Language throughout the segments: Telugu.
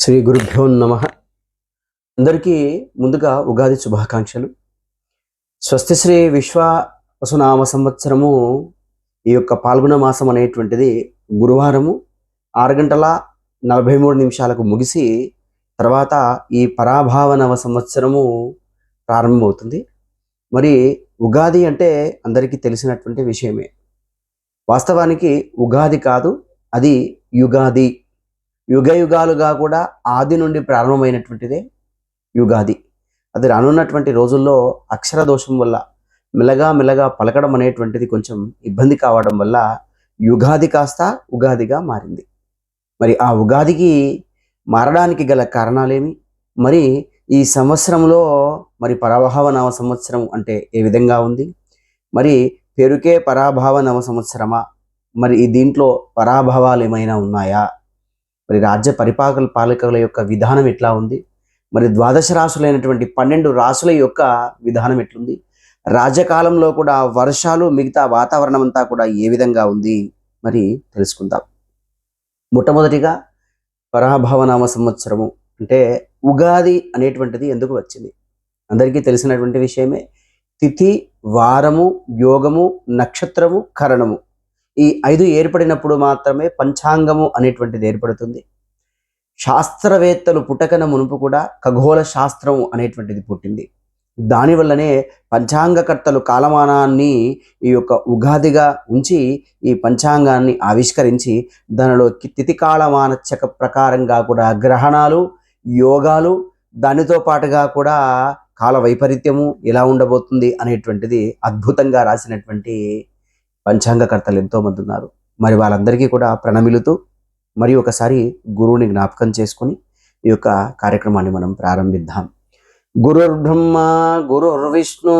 శ్రీ గురుభ్యో నమ. అందరికీ ముందుగా ఉగాది శుభాకాంక్షలు. స్వస్తి శ్రీ విశ్వావసునామ సంవత్సరము ఈ యొక్క పాల్గొన మాసం అనేటువంటిది గురువారము 6:43 ముగిసి తర్వాత ఈ పరాభావ నవ సంవత్సరము ప్రారంభమవుతుంది. మరి ఉగాది అంటే అందరికీ తెలిసినటువంటి విషయమే. వాస్తవానికి ఉగాది కాదు, అది యుగాది. యుగ యుగాలుగా కూడా ఆది నుండి ప్రారంభమైనటువంటిదే యుగాది. అది రానున్నటువంటి రోజుల్లో అక్షర దోషం వల్ల మెల్లగా పలకడం అనేటువంటిది కొంచెం ఇబ్బంది కావడం వల్ల యుగాది కాస్త ఉగాదిగా మారింది. మరి ఆ ఉగాదికి మారడానికి గల కారణాలేమి? మరి ఈ సంవత్సరంలో మరి పరాభావ నవ సంవత్సరం అంటే ఏ విధంగా ఉంది? మరి పేరుకే పరాభావ నవ సంవత్సరమా? మరి ఈ దీంట్లో పరాభావాలు ఏమైనా ఉన్నాయా? మరి రాజ్య పాలకుల యొక్క విధానం ఎట్లా ఉంది? మరి ద్వాదశ రాశులైనటువంటి 12 రాశుల యొక్క విధానం ఎట్లుంది? రాజ్యకాలంలో కూడా వర్షాలు మిగతా వాతావరణం అంతా కూడా ఏ విధంగా ఉంది? మరి తెలుసుకుందాం. మొట్టమొదటిగా పరాభవనామ సంవత్సరము అంటే ఉగాది అనేటువంటిది ఎందుకు వచ్చింది? అందరికీ తెలిసినటువంటి విషయమే. తిథి, వారము, యోగము, నక్షత్రము, కరణము ఈ 5 ఏర్పడినప్పుడు మాత్రమే పంచాంగము అనేటువంటిది ఏర్పడుతుంది. శాస్త్రవేత్తలు పుట్టకన మునుపు కూడా ఖగోళ శాస్త్రం అనేటువంటిది పుట్టింది. దానివల్లనే పంచాంగకర్తలు కాలమానాన్ని ఈ యొక్క ఉగాదిగా ఉంచి ఈ పంచాంగాన్ని ఆవిష్కరించి దానిలో తిథి కాలమానచక ప్రకారంగా కూడా గ్రహణాలు, యోగాలు, దానితో పాటుగా కూడా కాల వైపరీత్యము ఎలా ఉండబోతుంది అనేటువంటిది అద్భుతంగా రాసినటువంటి పంచాంగకర్తలు ఎంతోమంది ఉన్నారు. మరి వాళ్ళందరికీ కూడా ప్రణమిలుతూ మరి ఒకసారి గురువుని జ్ఞాపకం చేసుకుని ఈ యొక్క కార్యక్రమాన్ని మనం ప్రారంభిద్దాం. గురుర్బ్రహ్మ గురుర్విష్ణు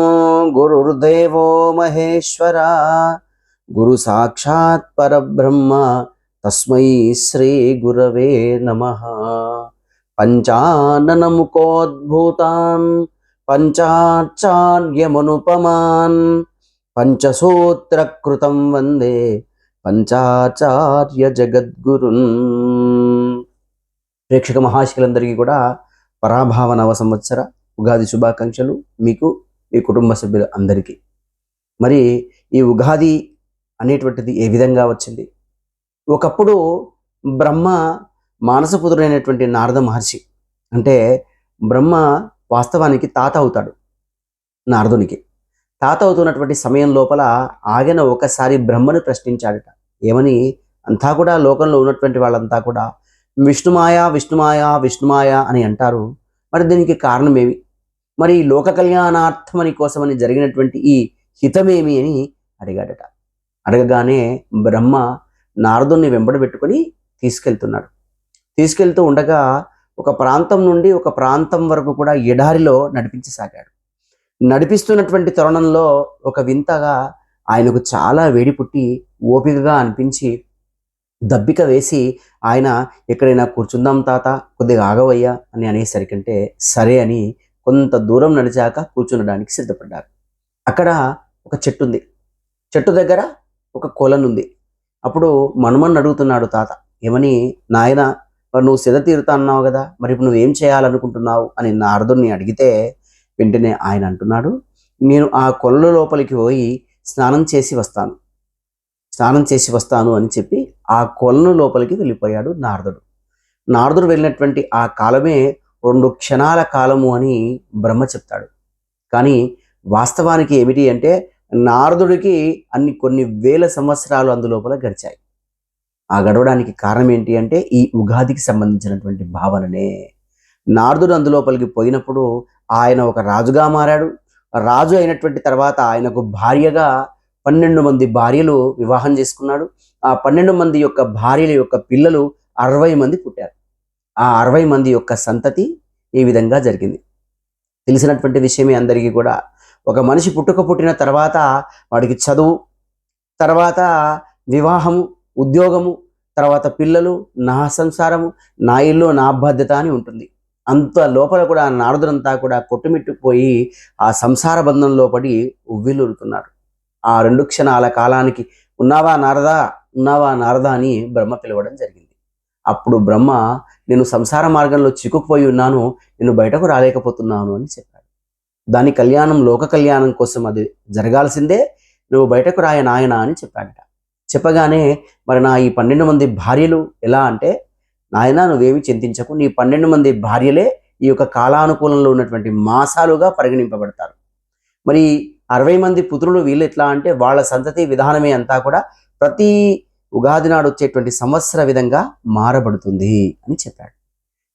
గురుర్దేవో మహేశ్వర గురు సాక్షాత్ పరబ్రహ్మ తస్మై శ్రీ గురవే నమః. పంచాననముకోద్భూతాన్ పంచాచార్యమనుపమాన్ పంచసూత్రకృతం వందే పంచాచార్య జగద్గురున్. ప్రేక్షక మహాశయులందరికీ కూడా పరాభావ నవ సంవత్సర ఉగాది శుభాకాంక్షలు మీకు, మీ కుటుంబ సభ్యులు అందరికీ. మరి ఈ ఉగాది అనేటువంటిది ఏ విధంగా వచ్చింది? ఒకప్పుడు బ్రహ్మ మానసపుత్రుడైనటువంటి నారద మహర్షి, అంటే బ్రహ్మ వాస్తవానికి తాత అవుతాడు. నారదునికి తాత అవుతున్నటువంటి సమయం లోపల ఆయన ఒకసారి బ్రహ్మను ప్రశ్నించాడట. ఏమని? అంతా కూడా లోకంలో ఉన్నటువంటి వాళ్ళంతా కూడా విష్ణుమాయ విష్ణుమాయ విష్ణుమాయ అని అంటారు. మరి దీనికి కారణమేమి? మరి లోక కళ్యాణార్థమని కోసమని జరిగినటువంటి ఈ హితమేమి అని అడిగాడట. అడగగానే బ్రహ్మ నారదుని వెంబడి పెట్టుకొని తీసుకెళ్తూ ఉండగా ఒక ప్రాంతం నుండి ఒక ప్రాంతం వరకు కూడా ఎడారిలో నడిపించసాగాడు. నడిపిస్తున్నటువంటి తరుణంలో ఒక వింతగా ఆయనకు చాలా వేడి పుట్టి ఓపికగా అనిపించి దబ్బిక వేసి ఆయన ఎక్కడైనా కూర్చుందాం తాత, కొద్దిగా ఆగవయ్యా అని అనేసరికంటే సరే అని కొంత దూరం నడిచాక కూర్చునడానికి సిద్ధపడ్డారు. అక్కడ ఒక చెట్టు ఉంది. చెట్టు దగ్గర ఒక కొలనుంది. అప్పుడు మనుమని అడుగుతున్నాడు తాత. ఏమని? నాయన, మరి నువ్వు సెద తీరుతా అన్నావు కదా, మరి ఇప్పుడు నువ్వేం చేయాలనుకుంటున్నావు అని నారదుని అడిగితే వెంటనే ఆయన అంటున్నాడు, నేను ఆ కొలను లోపలికి పోయి స్నానం చేసి వస్తాను అని చెప్పి ఆ కొలను లోపలికి వెళ్ళిపోయాడు నారదుడు. నారదుడు వెళ్ళినటువంటి ఆ కాలమే 2 క్షణాల కాలము అని బ్రహ్మ చెప్తాడు. కానీ వాస్తవానికి ఏమిటి అంటే నారదుడికి కొన్ని వేల సంవత్సరాలు అందులోపల గడిచాయి. ఆ గడవడానికి కారణం ఏంటి అంటే ఈ ఉగాదికి సంబంధించినటువంటి భావననే. నారదుడు అందులోపలికి పోయినప్పుడు ఆయన ఒక రాజుగా మారాడు. రాజు అయినటువంటి తర్వాత ఆయనకు భార్యగా 12 మంది భార్యలు వివాహం చేసుకున్నాడు. ఆ 12 మంది యొక్క భార్యల యొక్క పిల్లలు 60 మంది పుట్టారు. ఆ 60 మంది యొక్క సంతతి ఈ విధంగా జరిగింది. తెలిసినటువంటి విషయమే అందరికీ కూడా. ఒక మనిషి పుట్టిన తర్వాత వాడికి చదువు, తర్వాత వివాహము, ఉద్యోగము, తర్వాత పిల్లలు, నా సంసారము, నా ఇల్లు, నా బాధ్యత అని ఉంటుంది. అంత లోపల కూడా నారదుడంతా కూడా కొట్టుమిట్టుకుపోయి ఆ సంసార బంధంలో పడి ఉవ్విల్లుతున్నాడు. ఆ 2 క్షణాల కాలానికి ఉన్నావా నారదా అని బ్రహ్మ పిలవడం జరిగింది. అప్పుడు బ్రహ్మ, నేను సంసార మార్గంలో చిక్కుకుపోయి ఉన్నాను, నేను బయటకు రాలేకపోతున్నాను అని చెప్పాడు. దాని కళ్యాణం, లోక కళ్యాణం కోసం అది జరగాల్సిందే, నువ్వు బయటకు రాయ నాయన అని చెప్పాడట. చెప్పగానే మరి నా ఈ 12 మంది భార్యలు ఎలా అంటే, నాయన నువ్వేమి చింతించకు, నీ 12 మంది భార్యలే ఈ యొక్క కాలానుకూలంలో ఉన్నటువంటి మాసాలుగా పరిగణింపబడతారు. మరి 60 మంది పుత్రులు వీళ్ళు ఎట్లా అంటే, వాళ్ళ సంతతి విధానమే అంతా కూడా ప్రతి ఉగాది నాడు వచ్చేటువంటి సంవత్సర విధంగా మారబడుతుంది అని చెప్పాడు.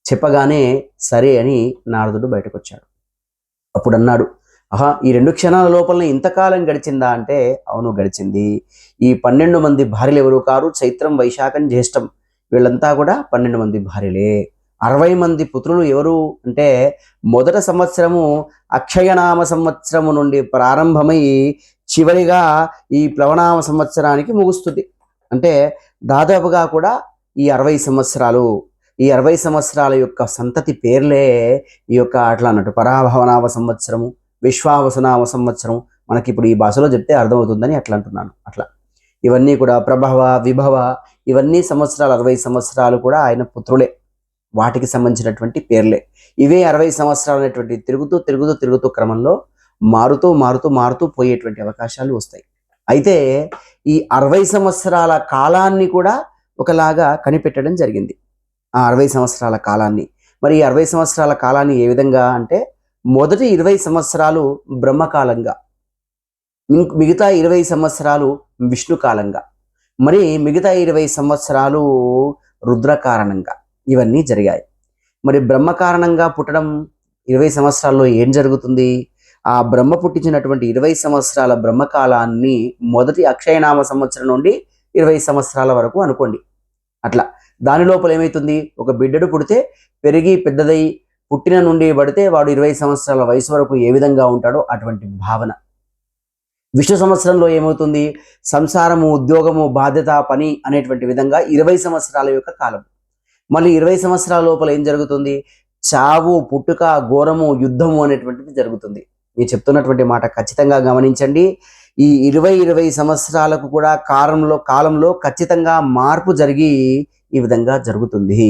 చెప్పగానే సరే అని నారదుడు బయటకు వచ్చాడు. అప్పుడు అన్నాడు, ఆహా, ఈ 2 క్షణాల లోపలనే ఇంతకాలం గడిచిందా అంటే, అవును గడిచింది. ఈ 12 మంది భార్యలు ఎవరు కారు, చైత్రం, వైశాఖం, జ్యేష్టం, వీళ్ళంతా కూడా 12 మంది భార్యలే. 60 మంది పుత్రులు ఎవరు అంటే, మొదట సంవత్సరము అక్షయనామ సంవత్సరము నుండి ప్రారంభమై చివరిగా ఈ ప్లవనామ సంవత్సరానికి ముగుస్తుంది. అంటే దాదాపుగా కూడా ఈ 60 సంవత్సరాలు, ఈ 60 సంవత్సరాల యొక్క సంతతి పేర్లే ఈ యొక్క అట్లా అన్నట్టు పరాభవనామ సంవత్సరము, విశ్వావసనామ సంవత్సరం. మనకి ఇప్పుడు ఈ భాషలో చెప్తే అర్థమవుతుందని అట్లా అంటున్నాను. అట్లా ఇవన్నీ కూడా ప్రభవ, విభవ, ఇవన్నీ సంవత్సరాలు, 60 సంవత్సరాలు కూడా ఆయన పుత్రులే, వాటికి సంబంధించినటువంటి పేర్లే. ఇవే 60 సంవత్సరాలు అనేటువంటి తిరుగుతూ తిరుగుతూ తిరుగుతూ క్రమంలో మారుతూ మారుతూ మారుతూ పోయేటువంటి అవకాశాలు వస్తాయి. అయితే ఈ 60 సంవత్సరాల కాలాన్ని కూడా ఒకలాగా కనిపెట్టడం జరిగింది. ఆ 60 సంవత్సరాల కాలాన్ని, మరి ఈ 60 సంవత్సరాల కాలాన్ని ఏ విధంగా అంటే, మొదటి 20 సంవత్సరాలు బ్రహ్మకాలంగా, మిగతా 20 సంవత్సరాలు విష్ణుకాలంగా, మరి మిగతా 20 సంవత్సరాలు రుద్రకారణంగా ఇవన్నీ జరిగాయి. మరి బ్రహ్మ కారణంగా పుట్టడం 20 సంవత్సరాల్లో ఏం జరుగుతుంది? ఆ బ్రహ్మ పుట్టించినటువంటి 20 సంవత్సరాల బ్రహ్మకాలాన్ని మొదటి అక్షయనామ సంవత్సరం నుండి 20 సంవత్సరాల వరకు అనుకోండి. అట్లా దాని లోపల ఏమవుతుంది, ఒక బిడ్డడు పుడితే పెరిగి పెద్దదై పుట్టిన నుండి పడితే వాడు 20 సంవత్సరాల వయసు వరకు ఏ విధంగా ఉంటాడో అటువంటి భావన. విష్ణు సంవత్సరంలో ఏమవుతుంది, సంసారము, ఉద్యోగము, బాధ్యత, పని అనేటువంటి విధంగా 20 సంవత్సరాల యొక్క కాలం. మళ్ళీ 20 సంవత్సరాల లోపల ఏం జరుగుతుంది, చావు, పుట్టుక, ఘోరము, యుద్ధము అనేటువంటిది జరుగుతుంది. నేను చెప్తున్నటువంటి మాట ఖచ్చితంగా గమనించండి. ఈ 20 సంవత్సరాలకు కూడా కాలంలో ఖచ్చితంగా మార్పు జరిగి ఈ విధంగా జరుగుతుంది.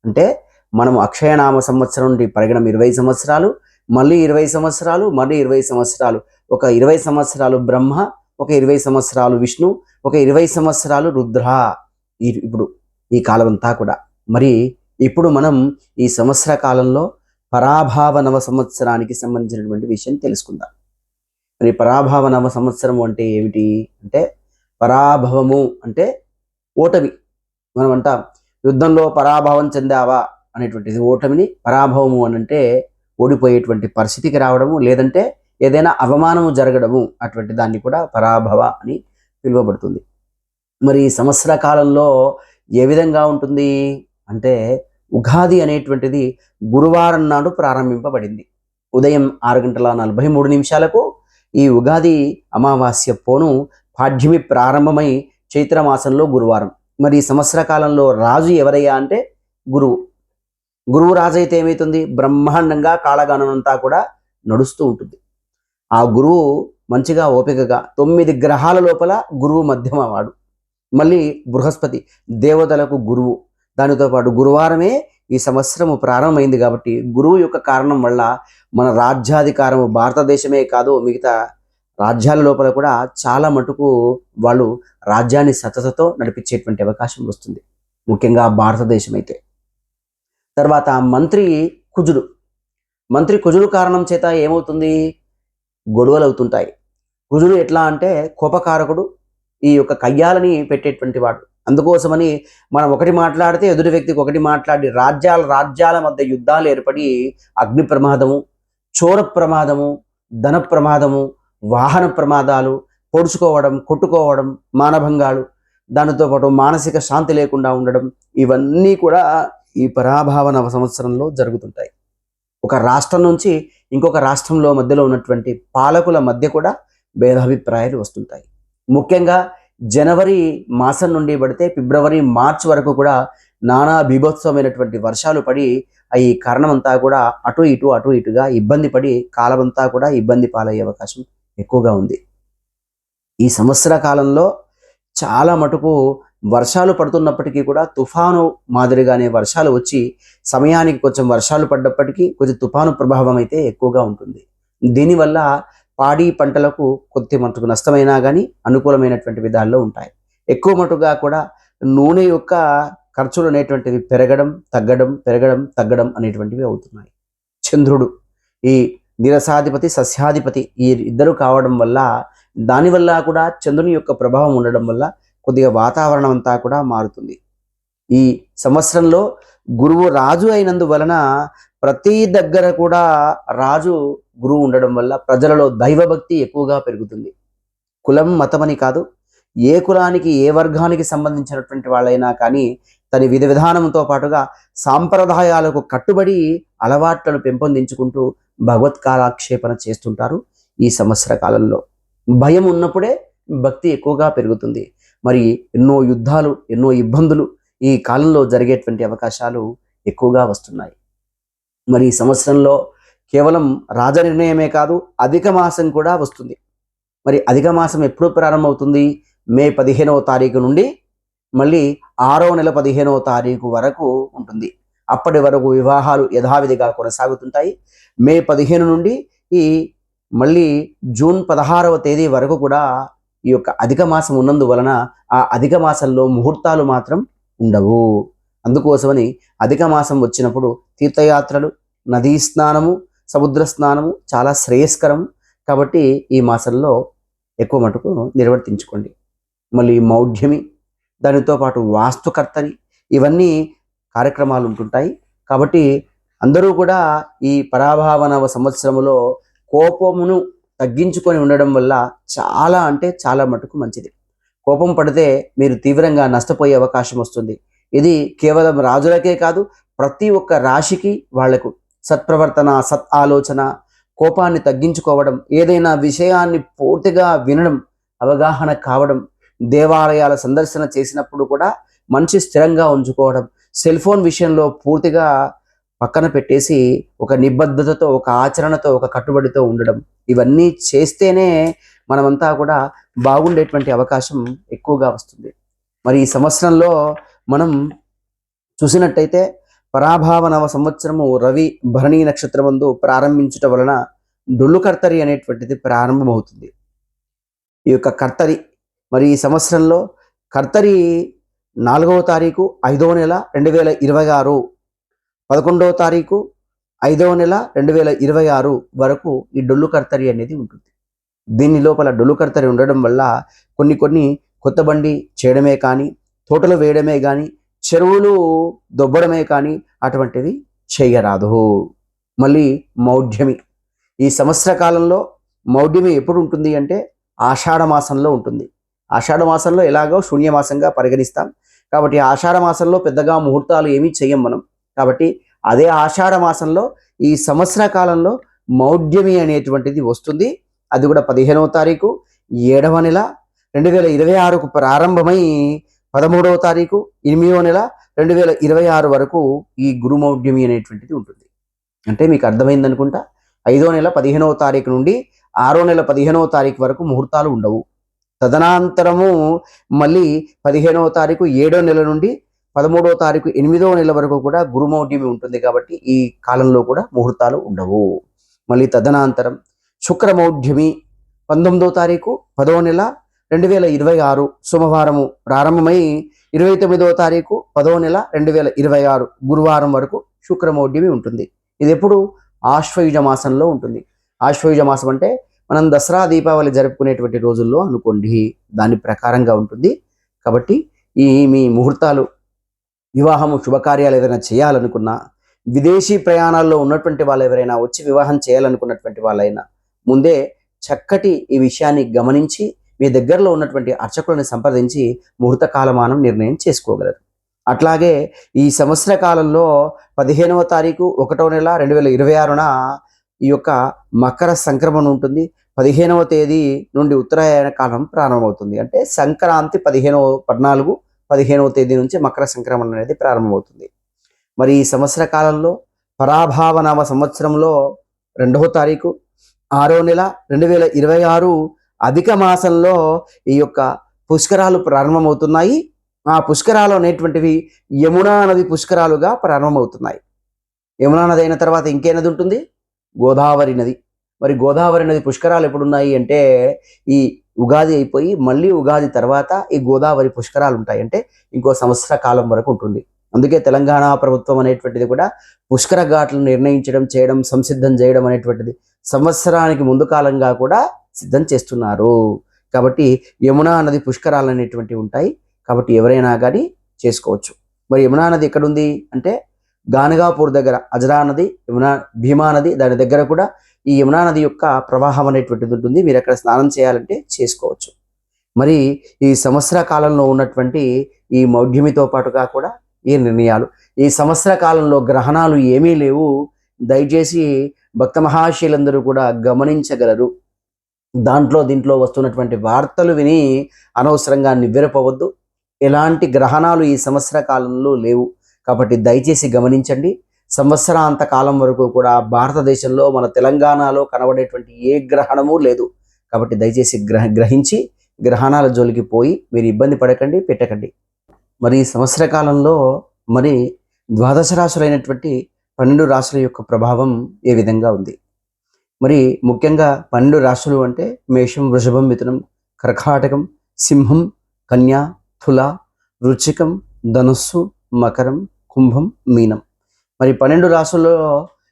అంటే మనం అక్షయనామ సంవత్సరం నుండి పరిగణం 20 సంవత్సరాలు, మళ్ళీ 20 సంవత్సరాలు, మళ్ళీ 20 సంవత్సరాలు, ఒక 20 సంవత్సరాలు బ్రహ్మ, ఒక 20 సంవత్సరాలు విష్ణు, ఒక 20 సంవత్సరాలు రుద్ర. ఇప్పుడు ఈ కాలం అంతా కూడా. మరి ఇప్పుడు మనం ఈ సంవత్సర కాలంలో పరాభావ నవ సంవత్సరానికి సంబంధించినటువంటి విషయం తెలుసుకుందాం. మరి పరాభావ నవ సంవత్సరం అంటే ఏమిటి అంటే, పరాభవము అంటే ఓటమి. మనం అంటాం యుద్ధంలో పరాభవం చెందావా అనేటువంటిది ఓటమిని, పరాభవము అని అంటే ఓడిపోయేటువంటి పరిస్థితికి రావడము, లేదంటే ఏదైనా అవమానము జరగడము, అటువంటి దాన్ని కూడా పరాభవ అని పిలువబడుతుంది. మరి ఈ సంవత్సర కాలంలో ఏ విధంగా ఉంటుంది అంటే, ఉగాది అనేటువంటిది గురువారం నాడు ప్రారంభింపబడింది. ఉదయం 6:43 ఈ ఉగాది అమావాస్య పోను పాడ్యమి ప్రారంభమై చైత్రమాసంలో గురువారం. మరి ఈ సంవత్సర కాలంలో రాజు ఎవరయ్యా అంటే గురువు. గురువు రాజు అయితే ఏమవుతుంది, బ్రహ్మాండంగా కాలగణనంతా కూడా నడుస్తూ ఉంటుంది. ఆ గురువు మంచిగా ఓపికగా 9 గ్రహాల లోపల గురువు మధ్యమ వాడు. మళ్ళీ బృహస్పతి దేవతలకు గురువు. దానితో పాటు గురువారమే ఈ సంవత్సరము ప్రారంభమైంది కాబట్టి గురువు యొక్క కారణం వల్ల మన రాజ్యాధికారము భారతదేశమే కాదు, మిగతా రాజ్యాల లోపల కూడా చాలా మటుకు వాళ్ళు రాజ్యాన్ని సతతతో నడిపించేటువంటి అవకాశం వస్తుంది, ముఖ్యంగా భారతదేశం అయితే. తర్వాత మంత్రి కుజుడు. మంత్రి కుజుడు కారణం చేత ఏమవుతుంది, గొడవలు అవుతుంటాయి. కుజుడు ఎట్లా అంటే కోపకారకుడు, ఈ యొక్క కయ్యాలని పెట్టేటువంటి వాడు. అందుకోసమని మనం ఒకటి మాట్లాడితే ఎదుటి వ్యక్తికి ఒకటి మాట్లాడి రాజ్యాల మధ్య యుద్ధాలు ఏర్పడి అగ్ని ప్రమాదము, చోర ప్రమాదము, ధన ప్రమాదము, వాహన ప్రమాదాలు, పొడుచుకోవడం, కొట్టుకోవడం, మానభంగాలు, దానితో పాటు మానసిక శాంతి లేకుండా ఉండడం, ఇవన్నీ కూడా ఈ పరాభావ నవ సంవత్సరంలో జరుగుతుంటాయి. ఒక రాష్ట్రం నుంచి ఇంకొక రాష్ట్రంలో మధ్యలో ఉన్నటువంటి పాలకుల మధ్య కూడా భేదాభిప్రాయాలు వస్తుంటాయి. ముఖ్యంగా జనవరి మాసం నుండి పడితే ఫిబ్రవరి, మార్చి వరకు కూడా నానా బీభత్సమైనటువంటి వర్షాలు పడి ఈ కారణమంతా కూడా అటు ఇటుగా ఇబ్బంది పడి కాలమంతా కూడా ఇబ్బంది పాలయ్యే అవకాశం ఎక్కువగా ఉంది. ఈ సంవత్సర కాలంలో చాలా మటుకు వర్షాలు పడుతున్నప్పటికీ కూడా తుఫాను మాదిరిగానే వర్షాలు వచ్చి సమయానికి కొంచెం వర్షాలు పడ్డప్పటికీ కొంచెం తుఫాను ప్రభావం అయితే ఎక్కువగా ఉంటుంది. దీనివల్ల పాడి పంటలకు కొద్ది మటుకు నష్టమైనా కానీ అనుకూలమైనటువంటి విధాల్లో ఉంటాయి. ఎక్కువ మటుగా కూడా నూనె యొక్క ఖర్చులు అనేటువంటివి పెరగడం తగ్గడం పెరగడం తగ్గడం అనేటువంటివి అవుతున్నాయి. చంద్రుడు ఈ నిరసాధిపతి సస్యాధిపతి ఈ ఇద్దరు కావడం వల్ల దానివల్ల కూడా చంద్రుని యొక్క ప్రభావం ఉండడం వల్ల కొద్దిగా వాతావరణం అంతా కూడా మారుతుంది. ఈ సంవత్సరంలో గురువు రాజు అయినందువలన ప్రతి దగ్గర కూడా రాజు గురువు ఉండడం వల్ల ప్రజలలో దైవభక్తి ఎక్కువగా పెరుగుతుంది. కులం మతమని కాదు, ఏ కులానికి ఏ వర్గానికి సంబంధించినటువంటి వాళ్ళైనా కానీ తన విధి విధానంతో పాటుగా సాంప్రదాయాలకు కట్టుబడి అలవాట్లను పెంపొందించుకుంటూ భగవత్ కాలక్షేపణ చేస్తుంటారు. ఈ సంవత్సర కాలంలో భయం ఉన్నప్పుడే భక్తి ఎక్కువగా పెరుగుతుంది. మరి ఎన్నో యుద్ధాలు ఎన్నో ఇబ్బందులు ఈ కాలంలో జరిగేటువంటి అవకాశాలు ఎక్కువగా వస్తున్నాయి. మరి ఈ సంవత్సరంలో కేవలం రాజ నిర్ణయమే కాదు, అధిక మాసం కూడా వస్తుంది. మరి అధిక మాసం ఎప్పుడు ప్రారంభమవుతుంది? మే 15వ తారీఖు నుండి మళ్ళీ 6వ నెల 15వ తారీఖు వరకు ఉంటుంది. అప్పటి వరకు వివాహాలు యథావిధిగా కొనసాగుతుంటాయి. మే 15 నుండి ఈ మళ్ళీ జూన్ 16వ తేదీ వరకు కూడా ఈ యొక్క అధిక మాసం ఉన్నందువలన ఆ అధిక మాసంలో ముహూర్తాలు మాత్రం ఉండవు. అందుకోసమని అధిక మాసం వచ్చినప్పుడు తీర్థయాత్రలు, నదీ స్నానము, సముద్ర స్నానము చాలా శ్రేయస్కరం. కాబట్టి ఈ మాసంలో ఎక్కువ మటుకు నిర్వర్తించుకోండి. మళ్ళీ మౌఢ్యమి, దానితో పాటు వాస్తుకర్తని, ఇవన్నీ కార్యక్రమాలు ఉంటుంటాయి. కాబట్టి అందరూ కూడా ఈ పరాభావనవ సంవత్సరములో కోపమును తగ్గించుకొని ఉండడం వల్ల చాలా అంటే చాలా మటుకు మంచిది. కోపం పడితే మీరు తీవ్రంగా నష్టపోయే అవకాశం వస్తుంది. ఇది కేవలం రాజులకే కాదు, ప్రతి ఒక్క రాశికి వాళ్లకు సత్ప్రవర్తన, సత్ ఆలోచన, కోపాన్ని తగ్గించుకోవడం, ఏదైనా విషయాన్ని పూర్తిగా వినడం, అవగాహన కావడం, దేవాలయాల సందర్శన చేసినప్పుడు కూడా మనిషి స్థిరంగా ఉంచుకోవడం, సెల్ ఫోన్ విషయంలో పూర్తిగా పక్కన పెట్టేసి ఒక నిబద్ధతతో, ఒక ఆచరణతో, ఒక కట్టుబడితో ఉండడం, ఇవన్నీ చేస్తేనే మనమంతా కూడా బాగుండేటువంటి అవకాశం ఎక్కువగా వస్తుంది. మరి ఈ సంవత్సరంలో మనం చూసినట్టయితే పరాభావ నవ సంవత్సరము రవి భరణి నక్షత్రమందు ప్రారంభించటం వలన డొల్లు కర్తరి అనేటువంటిది ప్రారంభమవుతుంది. ఈ యొక్క కర్తరి మరి ఈ సంవత్సరంలో కర్తరి 4వ తారీఖు 5వ నెల 2026, 11వ తారీఖు 5వ నెల 2026 వరకు ఈ డొల్లు కర్తరి అనేది ఉంటుంది. దీని లోపల డొల్లు కర్తరి ఉండడం వల్ల కొన్ని కొత్త బండి చేయడమే కానీ, తోటలు వేయడమే కానీ, చెరువులు దొబ్బడమే కానీ అటువంటివి చేయరాదు. మళ్ళీ మౌఢ్యమి, ఈ సంవత్సర కాలంలో మౌఢ్యమి ఎప్పుడు ఉంటుంది అంటే ఆషాఢ మాసంలో ఉంటుంది. ఆషాఢ మాసంలో ఎలాగో శూన్యమాసంగా పరిగణిస్తాం. కాబట్టి ఆషాఢ మాసంలో పెద్దగా ముహూర్తాలు ఏమీ చెయ్యం మనం. కాబట్టి అదే ఆషాఢ మాసంలో ఈ సంవత్సర కాలంలో మౌఢ్యమి అనేటువంటిది వస్తుంది. అది కూడా 15వ తారీఖు 7వ నెల 2026కు ప్రారంభమై 13వ తారీఖు 8వ నెల 2026 వరకు ఈ గురుమౌఢ్యమి అనేటువంటిది ఉంటుంది. అంటే మీకు అర్థమైంది అనుకుంటా. 5వ నెల 15వ తారీఖు నుండి 6వ నెల 15వ తారీఖు వరకు ముహూర్తాలు ఉండవు. తదనంతరము మళ్ళీ 15వ తారీఖు 7వ నెల నుండి 13వ తారీఖు 8వ నెల వరకు కూడా గురుమౌఢ్యమి ఉంటుంది. కాబట్టి ఈ కాలంలో కూడా ముహూర్తాలు ఉండవు. మళ్ళీ తదనంతరం శుక్రమౌఢ్యమి 19వ తారీఖు 10వ నెల 2026 సోమవారము ప్రారంభమై 29వ తారీఖు 10వ నెల 2026 గురువారం వరకు శుక్రమౌఢ్యమి ఉంటుంది. ఇది ఎప్పుడు? ఆశ్వయుజ మాసంలో ఉంటుంది. ఆశ్వయుజ మాసం అంటే మనం దసరా దీపావళి జరుపుకునేటువంటి రోజుల్లో అనుకోండి, దాని ప్రకారంగా ఉంటుంది. కాబట్టి మీ ముహూర్తాలు, వివాహము, శుభకార్యాలు ఏదైనా చేయాలనుకున్నా, విదేశీ ప్రయాణాల్లో ఉన్నటువంటి వాళ్ళు ఎవరైనా వచ్చి వివాహం చేయాలనుకున్నటువంటి వాళ్ళైనా ముందే చక్కటి ఈ విషయాన్ని గమనించి మీ దగ్గరలో ఉన్నటువంటి అర్చకులను సంప్రదించి ముహూర్త కాలమానం నిర్ణయం చేసుకోగలరు. అట్లాగే ఈ సంవత్సర కాలంలో 15వ తారీఖు 1వ నెల 2026న ఈ యొక్క మకర సంక్రమణ ఉంటుంది. 15వ తేదీ నుండి ఉత్తరాయణ కాలం ప్రారంభమవుతుంది. అంటే సంక్రాంతి 15వ తేదీ నుంచి మకర సంక్రమణ అనేది ప్రారంభమవుతుంది. మరి ఈ సంవత్సర కాలంలో పరాభావ నవ సంవత్సరంలో 2వ తారీఖు 6వ నెల 2026 అధిక మాసంలో ఈ యొక్క పుష్కరాలు ప్రారంభమవుతున్నాయి. ఆ పుష్కరాలు అనేటువంటివి యమునా నది పుష్కరాలుగా ప్రారంభమవుతున్నాయి. యమునా నది అయిన తర్వాత ఇంకే నది ఉంటుంది? గోదావరి నది. మరి గోదావరి నది పుష్కరాలు ఎప్పుడున్నాయి అంటే ఈ ఉగాది అయిపోయి మళ్ళీ ఉగాది తర్వాత ఈ గోదావరి పుష్కరాలు ఉంటాయి. అంటే ఇంకో సంవత్సర కాలం వరకు ఉంటుంది. అందుకే తెలంగాణ ప్రభుత్వం అనేటువంటిది కూడా పుష్కర ఘాట్లను నిర్ణయించడం, చేయడం, సంసిద్ధం చేయడం అనేటువంటిది సంవత్సరానికి ముందు కాలంగా కూడా సిద్ధం చేస్తున్నారు. కాబట్టి యమునా నది పుష్కరాలు అనేటువంటివి ఉంటాయి. కాబట్టి ఎవరైనా కానీ చేసుకోవచ్చు. మరి యమునా నది ఎక్కడుంది అంటే గానగాపూర్ దగ్గర అజరా నది, భీమా నది, దాని దగ్గర కూడా ఈ యమునా నది యొక్క ప్రవాహం అనేటువంటిది ఉంటుంది. మీరు అక్కడ స్నానం చేయాలంటే చేసుకోవచ్చు. మరి ఈ సంవత్సర కాలంలో ఉన్నటువంటి ఈ మౌఢ్యమితో పాటుగా కూడా ఈ నిర్ణయాలు, ఈ సంవత్సర కాలంలో గ్రహణాలు ఏమీ లేవు. దయచేసి భక్త మహాశీలందరూ కూడా గమనించగలరు. దీంట్లో వస్తున్నటువంటి వార్తలు విని అనవసరంగా నివ్వెరపోవద్దు. ఎలాంటి గ్రహణాలు ఈ సంవత్సర కాలంలో లేవు. కాబట్టి దయచేసి గమనించండి. సంవత్సరాంత కాలం వరకు కూడా భారతదేశంలో మన తెలంగాణలో కనబడేటువంటి ఏ గ్రహణము లేదు. కాబట్టి దయచేసి గ్రహించి గ్రహణాల జోలికి పోయి మీరు ఇబ్బంది పడకండి, పెట్టకండి. మరి ఈ సంవత్సర కాలంలో మరి ద్వాదశ రాశులైనటువంటి 12 రాశుల యొక్క ప్రభావం ఏ విధంగా ఉంది? మరి ముఖ్యంగా 12 రాశులు అంటే మేషం, వృషభం, మిథునం, కర్కాటకం, సింహం, కన్య, తుల, వృశ్చికం, ధనుస్సు, మకరం, కుంభం, మీనం. మరి 12 రాశుల్లో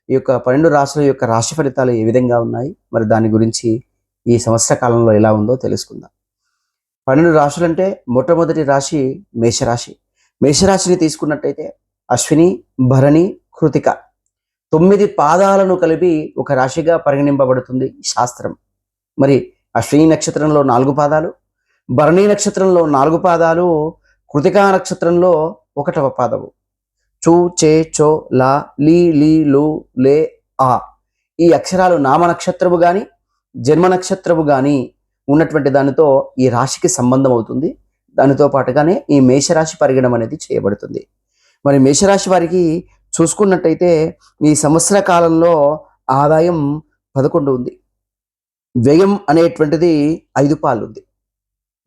ఈ యొక్క 12 రాశుల యొక్క రాశి ఫలితాలు ఏ విధంగా ఉన్నాయి? మరి దాని గురించి ఈ సంవత్సర కాలంలో ఎలా ఉందో తెలుసుకుందాం. 12 రాశులు అంటే మొట్టమొదటి రాశి మేషరాశి. మేషరాశిని తీసుకున్నట్టయితే అశ్విని, భరణి, కృతిక 9 పాదాలను కలిపి ఒక రాశిగా పరిగణింపబడుతుంది శాస్త్రం. మరి అశ్విని నక్షత్రంలో 4 పాదాలు, భరణి నక్షత్రంలో 4 పాదాలు, కృతికా నక్షత్రంలో 1వ పాదము. చూ, చే, చో, లా, లీ, లీ, లు, లే, ఆ ఈ అక్షరాలు నామ నక్షత్రము కానీ జన్మ నక్షత్రము కానీ ఉన్నటువంటి దానితో ఈ రాశికి సంబంధం అవుతుంది. దానితో పాటుగానే ఈ మేషరాశి పరిగణం అనేది చేయబడుతుంది. మరి మేషరాశి వారికి చూసుకున్నట్టయితే ఈ సంవత్సర కాలంలో ఆదాయం 11 ఉంది, వ్యయం అనేటువంటిది 5 పాలు ఉంది.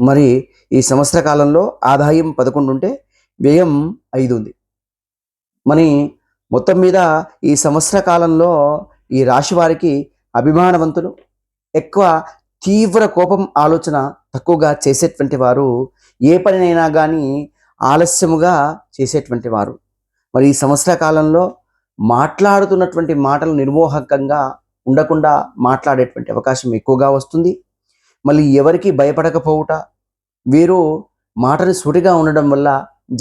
మరి ఈ సంవత్సర కాలంలో ఆదాయం 11 ఉంటే వ్యయం 5 ఉంది. మరి మొత్తం మీద ఈ సంవత్సర కాలంలో ఈ రాశి వారికి అభిమానవంతులు, ఎక్కువ తీవ్ర కోపం ఆలోచన తక్కువగా చేసేటువంటి వారు, ఏ పనినైనా కానీ ఆలస్యముగా చేసేటువంటి వారు. మరి ఈ సంవత్సర కాలంలో మాట్లాడుతున్నటువంటి మాటలు నిర్మోహకంగా ఉండకుండా మాట్లాడేటువంటి అవకాశం ఎక్కువగా వస్తుంది. మళ్ళీ ఎవరికి భయపడకపోవుట, వీరు మాటలు సూటిగా ఉండడం వల్ల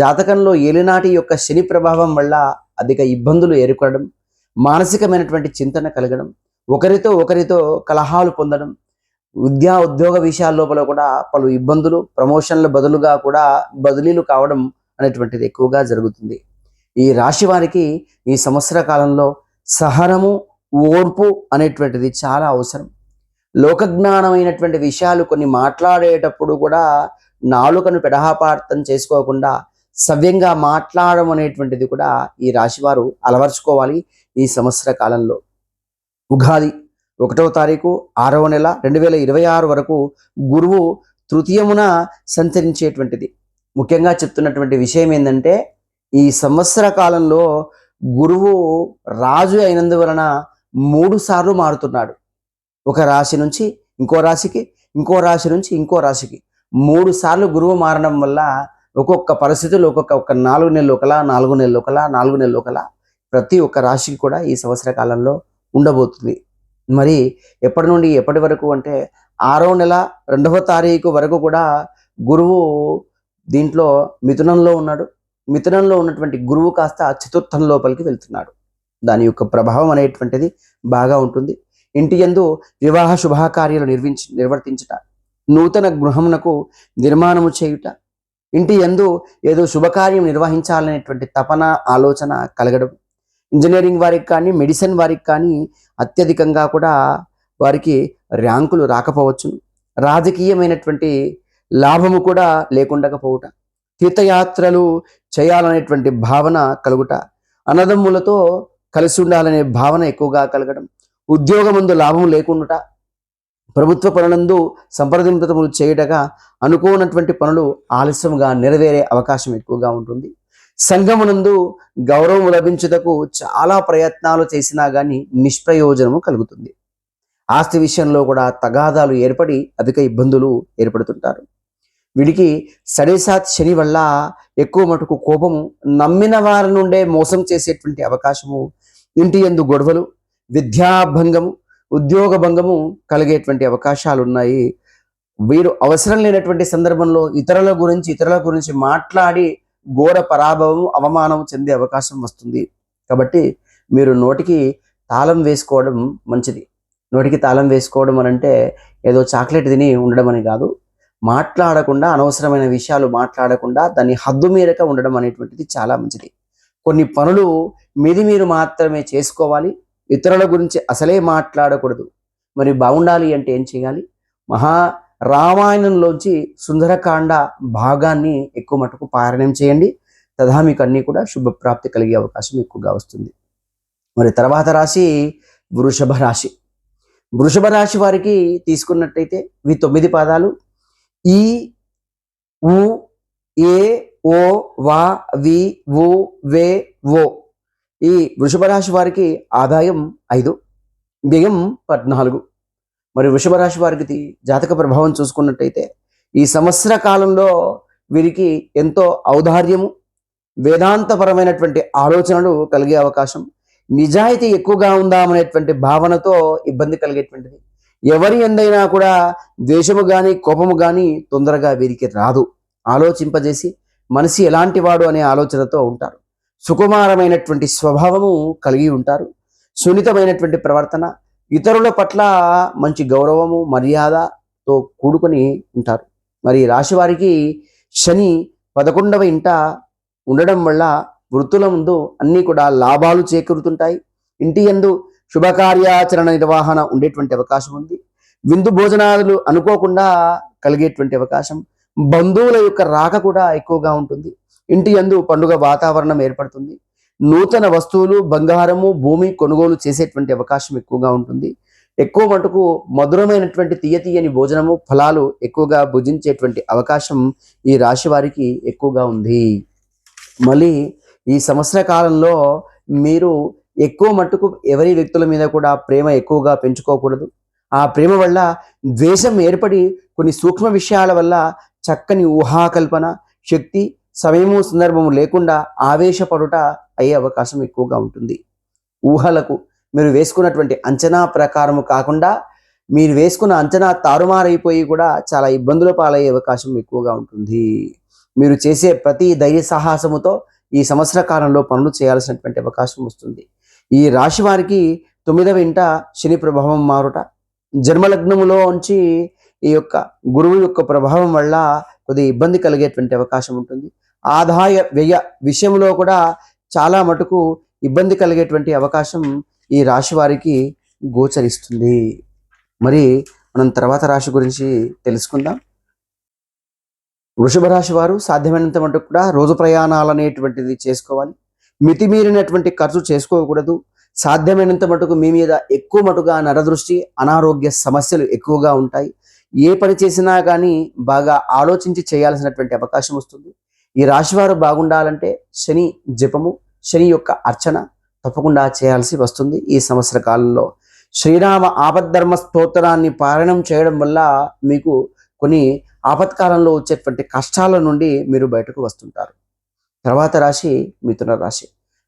జాతకంలో ఏలినాటి యొక్క శని ప్రభావం వల్ల అధిక ఇబ్బందులు ఏర్పడడం, మానసికమైనటువంటి చింతన కలగడం, ఒకరితో కలహాలు పొందడం, ఉద్యోగ విషయాల లోపల కూడా పలు ఇబ్బందులు, ప్రమోషన్ల బదులుగా కూడా బదిలీలు కావడం అనేటువంటిది ఎక్కువగా జరుగుతుంది. ఈ రాశి వారికి ఈ సంవత్సర కాలంలో సహనము, ఓర్పు అనేటువంటిది చాలా అవసరం. లోకజ్ఞానమైనటువంటి విషయాలు కొన్ని మాట్లాడేటప్పుడు కూడా నాలుకను పెడహాపార్థం చేసుకోకుండా సవ్యంగా మాట్లాడడం అనేటువంటిది కూడా ఈ రాశివారు అలవర్చుకోవాలి. ఈ సంవత్సర కాలంలో ఉగాది 1వ తారీఖు 6వ నెల 2026 వరకు గురువు తృతీయమున సంచరించేటువంటిది. ముఖ్యంగా చెప్తున్నటువంటి విషయం ఏంటంటే ఈ సంవత్సర కాలంలో గురువు రాజు అయినందువలన 3 సార్లు మారుతున్నాడు. ఒక రాశి నుంచి ఇంకో రాశికి, ఇంకో రాశి నుంచి ఇంకో రాశికి 3 సార్లు గురువు మారడం వల్ల ఒక్కొక్క పరిస్థితులు ఒక్కొక్క 4 నెలలు ఒకలా, 4 నెలలు ఒకలా, 4 నెలలు ఒకలా ప్రతి ఒక్క రాశికి కూడా ఈ సంవత్సర కాలంలో ఉండబోతుంది. మరి ఎప్పటి నుండి ఎప్పటి వరకు అంటే 6వ నెల 2వ తారీఖు వరకు కూడా గురువు దీంట్లో మిథునంలో ఉన్నాడు. మిథునంలో ఉన్నటువంటి గురువు కాస్త చతుర్థం లోపలికి వెళ్తున్నాడు. దాని యొక్క ప్రభావం అనేటువంటిది బాగా ఉంటుంది. ఇంటి యందు వివాహ శుభకార్యాలు నిర్వర్తించుట, నూతన గృహమునకు నిర్మాణము చేయుట, ఇంటి యందు ఏదో శుభకార్యం నిర్వహించాలనేటువంటి తపన, ఆలోచన కలగడం, ఇంజనీరింగ్ వారికి కానీ, మెడిసిన్ వారికి కానీ అత్యధికంగా కూడా వారికి ర్యాంకులు రాకపోవచ్చు. రాజకీయమైనటువంటి లాభము కూడా లేకుండకపోవుట, తీర్థయాత్రలు చేయాలనేటువంటి భావన కలుగుట, అన్నదమ్ములతో కలిసి ఉండాలనే భావన ఎక్కువగా కలగడం, ఉద్యోగమందు లాభం లేకుండా ప్రభుత్వ పనులందు సంప్రదింపులు చేయుటగా అనుకోనటువంటి పనులు ఆలస్యంగా నెరవేరే అవకాశం ఎక్కువగా ఉంటుంది. సంఘమునందు గౌరవం లభించుటకు చాలా ప్రయత్నాలు చేసినా కానీ నిష్ప్రయోజనము కలుగుతుంది. ఆస్తి విషయంలో కూడా తగాదాలు ఏర్పడి అధిక ఇబ్బందులు ఏర్పడుతుంటారు. వీడికి సడేసాత్ శని వల్ల ఎక్కువ మటుకు కోపము, నమ్మిన వారి నుండే మోసం చేసేటువంటి అవకాశము, ఇంటి యందు గొడవలు, విద్యాభంగము, ఉద్యోగ భంగము కలిగేటువంటి అవకాశాలు ఉన్నాయి. వీరు అవసరం లేనటువంటి సందర్భంలో ఇతరుల గురించి మాట్లాడి ఘోర పరాభవం, అవమానం చెందే అవకాశం వస్తుంది. కాబట్టి మీరు నోటికి తాళం వేసుకోవడం మంచిది. నోటికి తాళం వేసుకోవడం అని అంటే ఏదో చాక్లెట్ తిని ఉండడం అని కాదు. మాట్లాడకుండా, అనవసరమైన విషయాలు మాట్లాడకుండా దాన్ని హద్దు మీరక ఉండడం అనేటువంటిది చాలా మంచిది. కొన్ని పనులు మీది మీరు మాత్రమే చేసుకోవాలి, ఇతరుల గురించి అసలే మాట్లాడకూడదు. మరి బాగుండాలి అంటే ఏం చేయాలి? రామాయణంలోంచి సుందరకాండ భాగాన్ని ఎక్కువ మటుకు పారాయణం చేయండి. తదా మీకు అన్నీ కూడా శుభప్రాప్తి కలిగే అవకాశం ఎక్కువగా వస్తుంది. మరి తర్వాత రాశి వృషభ రాశి. వృషభ రాశి వారికి తీసుకున్నట్టయితే ఇవి 9 పాదాలు. ఈ, ఉ, ఏ, ఓ, వా, వి, వు, వే, ఓ. ఈ వృషభ రాశి వారికి ఆదాయం 5, వ్యయం 14. మరి వృషభ రాశి వారికి జాతక ప్రభావం చూసుకున్నట్టయితే ఈ సంవత్సర కాలంలో వీరికి ఎంతో ఔదార్యము, వేదాంతపరమైనటువంటి ఆలోచనలు కలిగే అవకాశం, నిజాయితీ ఎక్కువగా ఉందామనేటువంటి భావనతో ఇబ్బంది కలిగేటువంటిది. ఎవరి ఎందైనా కూడా ద్వేషము కానీ కోపము కానీ తొందరగా వీరికి రాదు. ఆలోచింపజేసి మనిషి ఎలాంటి వాడు అనే ఆలోచనతో ఉంటారు. సుకుమారమైనటువంటి స్వభావము కలిగి ఉంటారు. సున్నితమైనటువంటి ప్రవర్తన, ఇతరుల పట్ల మంచి గౌరవము, మర్యాదతో కూడుకొని ఉంటారు. మరి రాశి వారికి శని 11వ ఇంట ఉండడం వల్ల వృత్తుల ముందు అన్నీ కూడా లాభాలు చేకూరుతుంటాయి. ఇంటి యందు శుభకార్యాచరణ నిర్వహణ ఉండేటువంటి అవకాశం ఉంది. విందు భోజనాలు అనుకోకుండా కలిగేటువంటి అవకాశం, బంధువుల యొక్క రాక కూడా ఎక్కువగా ఉంటుంది. ఇంటి యందు పండుగ వాతావరణం ఏర్పడుతుంది. నూతన వస్తువులు, బంగారము, భూమి కొనుగోలు చేసేటువంటి అవకాశం ఎక్కువగా ఉంటుంది. ఎక్కువ మటుకు మధురమైనటువంటి తీయని భోజనము, ఫలాలు ఎక్కువగా భుజించేటువంటి అవకాశం ఈ రాశి వారికి ఎక్కువగా ఉంది. మళ్ళీ ఈ సంవత్సర కాలంలో మీరు ఎక్కువ మట్టుకు ఎవరి వ్యక్తుల మీద కూడా ప్రేమ ఎక్కువగా పెంచుకోకూడదు. ఆ ప్రేమ వల్ల ద్వేషం ఏర్పడి కొన్ని సూక్ష్మ విషయాల వల్ల చక్కని ఊహాకల్పన శక్తి, సమయము సందర్భము లేకుండా ఆవేశపడుట అయ్యే అవకాశం ఎక్కువగా ఉంటుంది. ఊహలకు మీరు వేసుకున్నటువంటి అంచనా ప్రకారము కాకుండా మీరు వేసుకున్న అంచనా తారుమారైపోయి కూడా చాలా ఇబ్బందుల పాలయ్యే అవకాశం ఎక్కువగా ఉంటుంది. మీరు చేసే ప్రతి ధైర్య సాహసముతో ఈ సంవత్సర కాలంలో పనులు చేయాల్సినటువంటి అవకాశం వస్తుంది. ఈ రాశి వారికి 9వ ఇంట శని ప్రభావం మారుట, జన్మలగ్నములో ఉంచి ఈ యొక్క గురువు యొక్క ప్రభావం వల్ల కొద్దిగా ఇబ్బంది కలిగేటువంటి అవకాశం ఉంటుంది. ఆదాయ వ్యయ విషయంలో కూడా చాలా మటుకు ఇబ్బంది కలిగేటువంటి అవకాశం ఈ రాశి వారికి గోచరిస్తుంది. మరి మనం తర్వాత రాశి గురించి తెలుసుకుందాం. వృషభ రాశి వారు సాధ్యమైనంత మటుకు కూడా రోజు ప్రయాణాలు అనేటువంటిది చేసుకోవాలి. మితిమీరినటువంటి ఖర్చు చేసుకోకూడదు. సాధ్యమైనంత మటుకు మీ మీద ఎక్కువ మటుగా నరదృష్టి, అనారోగ్య సమస్యలు ఎక్కువగా ఉంటాయి. ఏ పని చేసినా కానీ బాగా ఆలోచించి చేయాల్సినటువంటి అవకాశం వస్తుంది. ఈ రాశివారు బాగుండాలంటే శని జపము, శని యొక్క అర్చన తప్పకుండా చేయాల్సి వస్తుంది. ఈ సంవత్సర కాలంలో శ్రీరామ ఆపద్ధర్మ స్తోత్రాన్ని పారాయణం చేయడం వల్ల మీకు కొన్ని ఆపత్కాలంలో వచ్చేటువంటి కష్టాల నుండి మీరు బయటకు వస్తుంటారు. తర్వాత రాశి మిథున రాశి.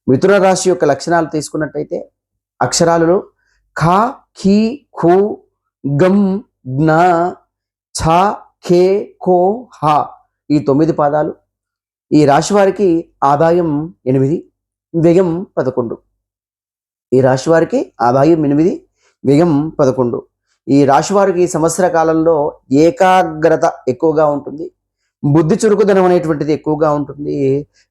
మిథున రాశి యొక్క లక్షణాలు తీసుకున్నట్టయితే అక్షరాలలో ఖ, ఖీ, ఖు, గం, జ్ఞ, ఛ, ఖే, ఖో, హ ఈ 9 పాదాలు. ఈ రాశి వారికి ఆదాయం 8, వ్యయం 11. ఈ రాశి వారికి ఆదాయం 8, వ్యయం 11. ఈ రాశి వారికి సంవత్సర కాలంలో ఏకాగ్రత ఎక్కువగా ఉంటుంది. బుద్ధి చురుకుదనం అనేటువంటిది ఎక్కువగా ఉంటుంది.